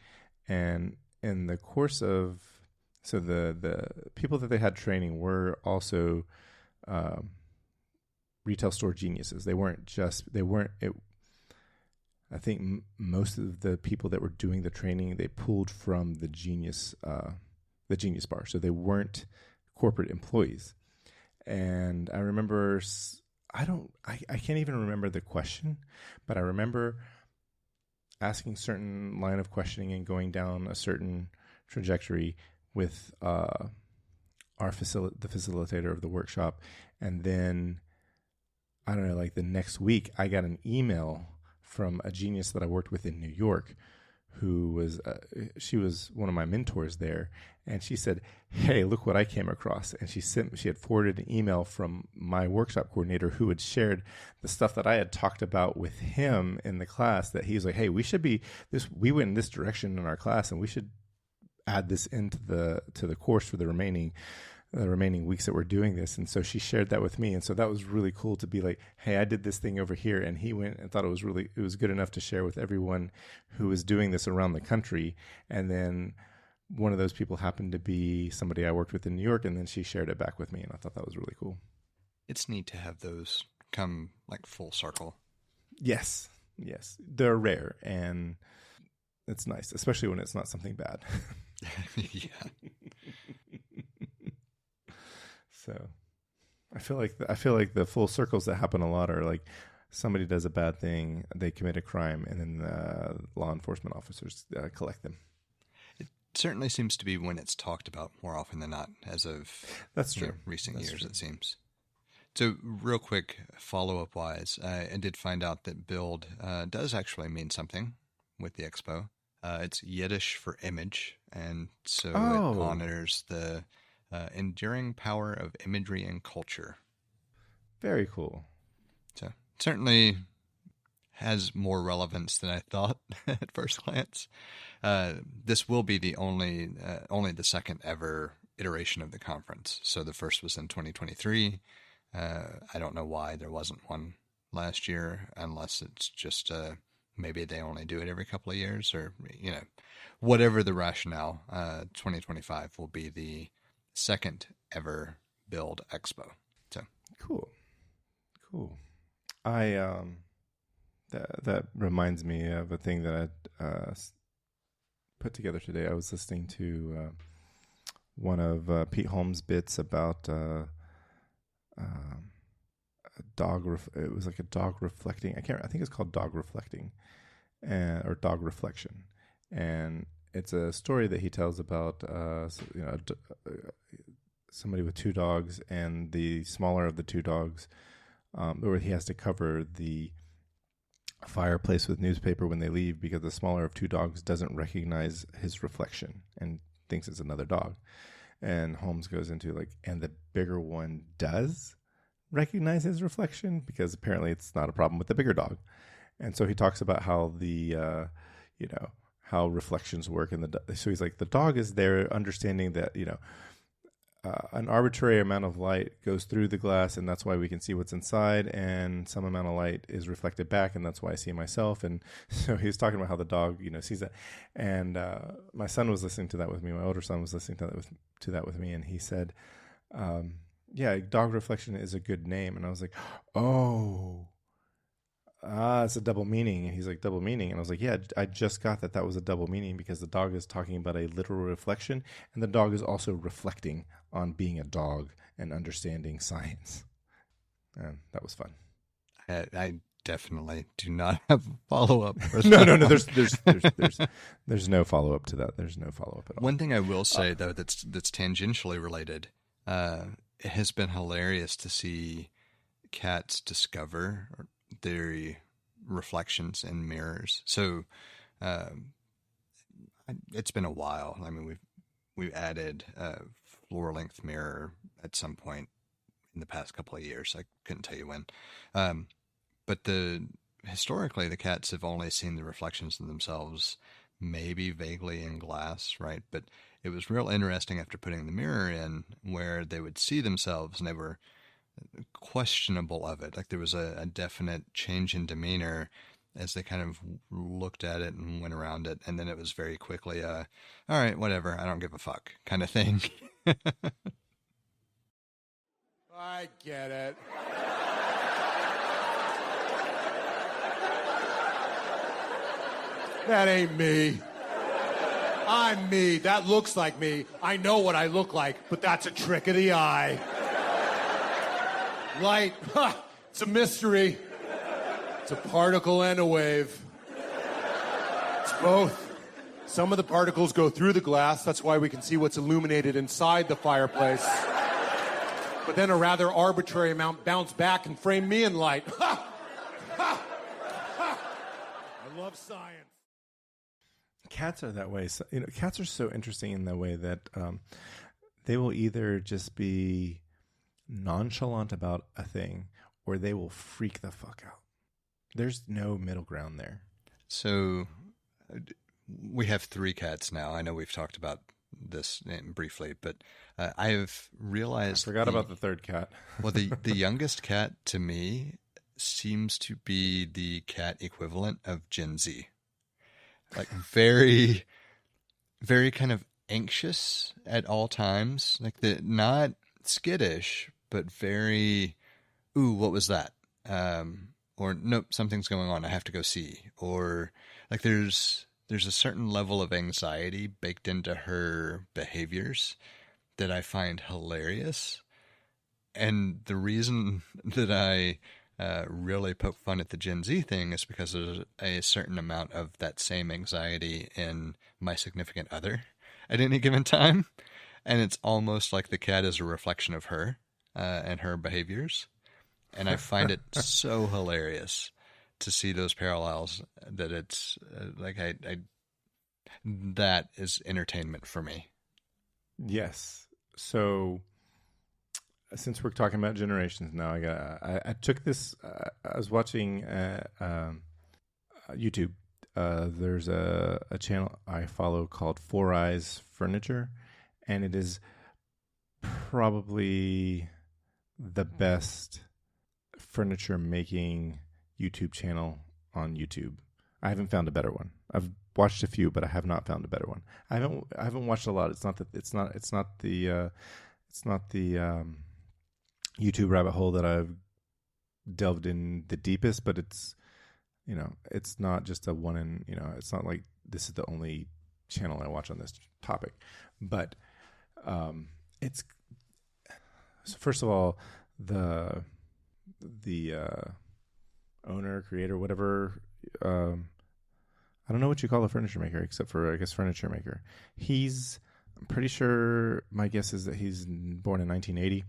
Speaker 1: and in the course of, so the people that they had training were also retail store geniuses. I think most of the people that were doing the training, they pulled from the Genius bar. So they weren't corporate employees. And I remember, I can't even remember the question, but I remember asking certain line of questioning and going down a certain trajectory with the facilitator of the workshop. And then, I don't know, like the next week, I got an email from a genius that I worked with in New York, who was, she was one of my mentors there. And she said, hey, look what I came across. And she had forwarded an email from my workshop coordinator, who had shared the stuff that I had talked about with him in the class, that he was like, hey, we went in this direction in our class, and we should add this into the course for the remaining weeks that we're doing this. And so she shared that with me. And so that was really cool to be like, hey, I did this thing over here. And he went and thought it was good enough to share with everyone who was doing this around the country. And then one of those people happened to be somebody I worked with in New York. And then she shared it back with me. And I thought that was really cool.
Speaker 2: It's neat to have those come like full circle.
Speaker 1: Yes. They're rare, and it's nice, especially when it's not something bad.
Speaker 2: Yeah.
Speaker 1: So I feel like the full circles that happen a lot are like somebody does a bad thing, they commit a crime, and then the law enforcement officers collect them.
Speaker 2: certainly seems to be when it's talked about more often than not, as of
Speaker 1: That's true.
Speaker 2: Recent
Speaker 1: That's
Speaker 2: years,
Speaker 1: true.
Speaker 2: it seems. So real quick, follow-up wise, I did find out that Bild does actually mean something with the expo. It's Yiddish for image, and so it honors the enduring power of imagery and culture.
Speaker 1: Very cool.
Speaker 2: So certainly has more relevance than I thought at first glance. This will be the only the second ever iteration of the conference. So the first was in 2023. I don't know why there wasn't one last year, unless it's just maybe they only do it every couple of years, or whatever the rationale. 2025 will be the second ever Bild Expo. So
Speaker 1: cool. I that reminds me of a thing that I put together today. I was listening to one of Pete Holmes' bits about a dog. It was like a dog reflecting. I think it's called Dog Reflecting, or Dog Reflection, and it's a story that he tells about somebody with two dogs, and the smaller of the two dogs, where he has to cover the fireplace with newspaper when they leave, because the smaller of two dogs doesn't recognize his reflection and thinks it's another dog. And Holmes goes into and the bigger one does recognize his reflection, because apparently it's not a problem with the bigger dog. And so he talks about how how reflections work. So he's like, the dog is there understanding that, an arbitrary amount of light goes through the glass, and that's why we can see what's inside, and some amount of light is reflected back, and that's why I see myself. And so he was talking about how the dog, sees that. And my son was listening to that with me. My older son was listening to that with me, and he said, dog reflection is a good name. And I was like, it's a double meaning. And he's like, double meaning? And I was like, yeah, I just got that was a double meaning, because the dog is talking about a literal reflection, and the dog is also reflecting on being a dog and understanding science. And that was fun.
Speaker 2: I definitely do not have a follow-up.
Speaker 1: No. There's no follow-up to that. There's no follow-up at all.
Speaker 2: One thing I will say, though, that's tangentially related, it has been hilarious to see cats discover their reflections in mirrors. So it's been a while. I mean, we've added a floor-length mirror at some point in the past couple of years. I couldn't tell you when. But historically, the cats have only seen the reflections of themselves maybe vaguely in glass, right? But it was real interesting after putting the mirror in, where they would see themselves and they were questionable of it. Like there was a definite change in demeanor as they kind of looked at it and went around it. And then it was very quickly, all right, whatever, I don't give a fuck kind of thing.
Speaker 4: I get it. That ain't me. I'm me. That looks like me. I know what I look like, but that's a trick of the eye. Light, it's a mystery. It's a particle and a wave. It's both. Some of the particles go through the glass. That's why we can see what's illuminated inside the fireplace. But then a rather arbitrary amount bounce back and frame me in light. I love science.
Speaker 1: Cats are that way. So, cats are so interesting in the way that they will either just be nonchalant about a thing, or they will freak the fuck out. There's no middle ground there.
Speaker 2: So we have 3 cats now. I know we've talked about this briefly, but I have realized...
Speaker 1: I forgot about the third cat.
Speaker 2: Well, the youngest cat to me seems to be the cat equivalent of Gen Z. Like very, very kind of anxious at all times. Like not skittish, but very, ooh, what was that? Or nope, something's going on, I have to go see. Or like there's a certain level of anxiety baked into her behaviors that I find hilarious. And the reason that I really poke fun at the Gen Z thing is because there's a certain amount of that same anxiety in my significant other. at any given time. And it's almost like the cat is a reflection of her and her behaviors. And I find it so hilarious to see those parallels that it's like that is entertainment for me.
Speaker 1: Yes. So since we're talking about generations now, I took this. I was watching YouTube. There's a channel I follow called Four Eyes Furniture, and it is probably the best furniture making YouTube channel on YouTube. I haven't found a better one. I've watched a few, but I have not found a better one. I haven't watched a lot. It's not the YouTube rabbit hole that I've delved in the deepest, but it's not just a one in, it's not like this is the only channel I watch on this topic, but it's, so first of all, the owner, creator, whatever, I don't know what you call a furniture maker, except for, I guess, furniture maker. I'm pretty sure, my guess is that he's born in 1980.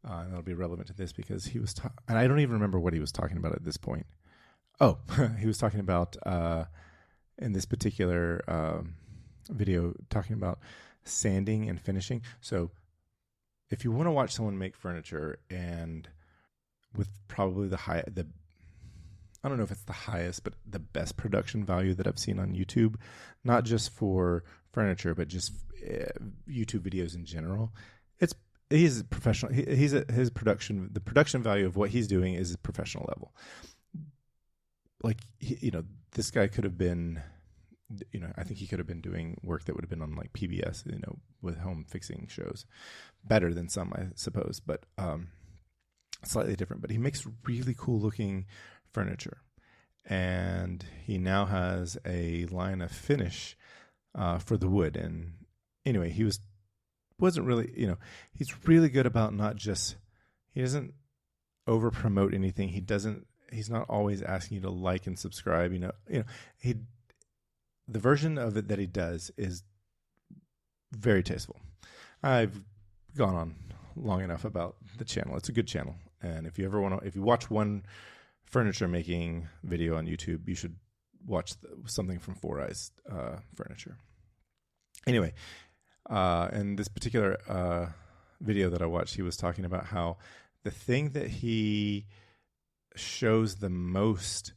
Speaker 1: And that'll be relevant to this because he was, and I don't even remember what he was talking about at this point. Oh, he was talking about, in this particular video, talking about sanding and finishing. So if you want to watch someone make furniture, and with probably I don't know if it's the highest, but the best production value that I've seen on YouTube, not just for furniture, but just YouTube videos in general. He's a professional. The production value of what he's doing is professional level. Like, this guy could have been, I think he could have been doing work that would have been on like PBS, with home fixing shows, better than some, I suppose, but slightly different. But he makes really cool looking furniture, and he now has a line of finish for the wood. And anyway, he wasn't really, he's really good about he doesn't over promote anything. He's not always asking you to like and subscribe, the version of it that he does is very tasteful. I've gone on long enough about the channel. It's a good channel. And if you watch one furniture making video on YouTube, you should watch something from Four Eyes Furniture. Anyway, in this particular video that I watched, he was talking about how the thing that he shows the most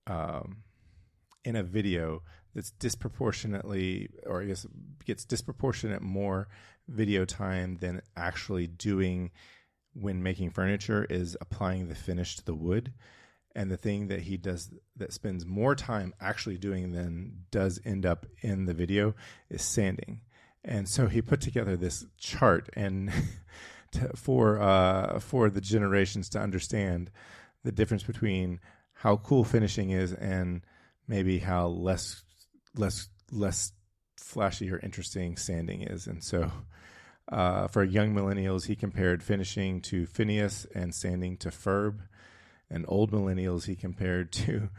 Speaker 1: in a video that's disproportionately, or I guess gets disproportionate more video time than actually doing when making furniture, is applying the finish to the wood. And the thing that he does that spends more time actually doing than does end up in the video is sanding. And so he put together this chart and for the generations to understand the difference between how cool finishing is and maybe how less flashy or interesting sanding is. And so for young millennials, he compared finishing to Phineas and sanding to Ferb. And old millennials, he compared to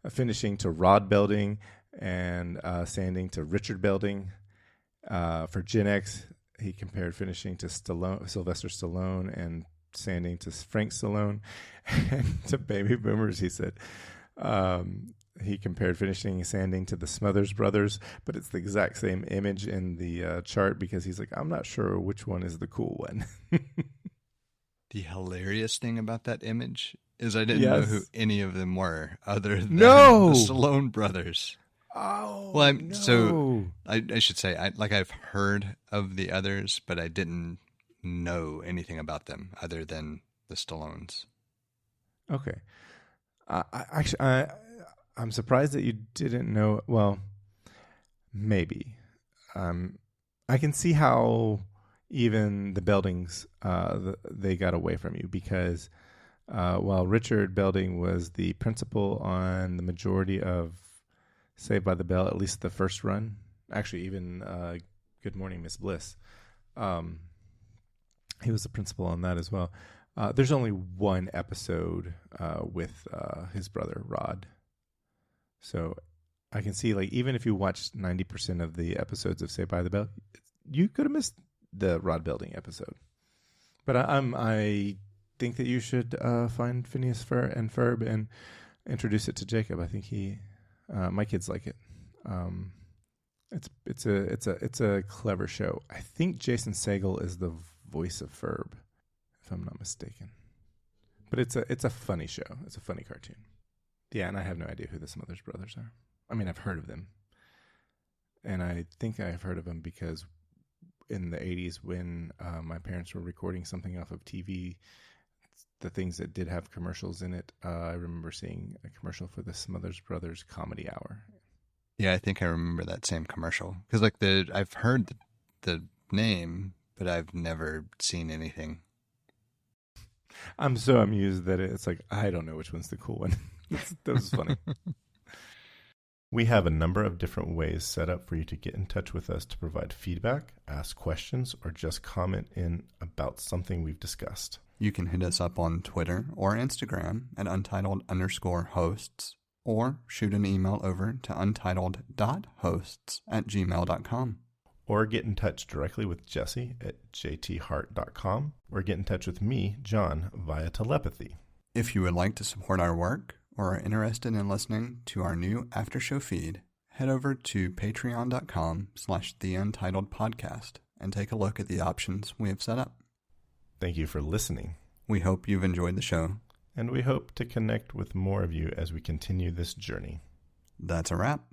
Speaker 1: finishing to Rod Belding and sanding to Richard Belding. For Gen X, he compared finishing to Sylvester Stallone and sanding to Frank Stallone. And to baby boomers, he said he compared finishing and sanding to the Smothers Brothers, but it's the exact same image in the chart, because he's like, I'm not sure which one is the cool one.
Speaker 2: The hilarious thing about that image is I didn't know who any of them were other than the Stallone brothers.
Speaker 1: Oh,
Speaker 2: well,
Speaker 1: no.
Speaker 2: So I should say, I've heard of the others, but I didn't know anything about them other than the Stallones.
Speaker 1: Okay. I'm surprised that you didn't know. Well, maybe. I can see how even the Beldings, they got away from you, because while Richard Belding was the principal on the majority of Saved by the Bell, at least the first run, actually even Good Morning Miss Bliss, he was the principal on that as well. There's only one episode with his brother Rod, so I can see, like, even if you watched 90% of the episodes of Saved by the Bell, you could have missed the rod building episode. But I think that you should find Phineas and Ferb and introduce it to Jacob. I think my kids like it. It's a clever show. I think Jason Segel is the voice of Ferb, if I'm not mistaken. But it's a funny show. It's a funny cartoon. Yeah, and I have no idea who the Smothers Brothers are. I mean, I've heard of them. And I think I've heard of them because in the 80s when my parents were recording something off of TV, the things that did have commercials in it, I remember seeing a commercial for the Smothers Brothers Comedy Hour.
Speaker 2: Yeah, I think I remember that same commercial. Because like I've heard the name, but I've never seen anything.
Speaker 1: I'm so amused that it's like, I don't know which one's the cool one. That was funny. We have a number of different ways set up for you to get in touch with us to provide feedback, ask questions, or just comment in about something we've discussed.
Speaker 2: You can hit us up on Twitter or Instagram at untitled_hosts, or shoot an email over to untitled.hosts@gmail.com.
Speaker 1: Or get in touch directly with Jesse at jthart.com, or get in touch with me, John, via telepathy.
Speaker 2: If you would like to support our work or are interested in listening to our new after show feed, head over to patreon.com/theUntitledPodcast and take a look at the options we have set up.
Speaker 1: Thank you for listening.
Speaker 2: We hope you've enjoyed the show.
Speaker 1: And we hope to connect with more of you as we continue this journey.
Speaker 2: That's a wrap.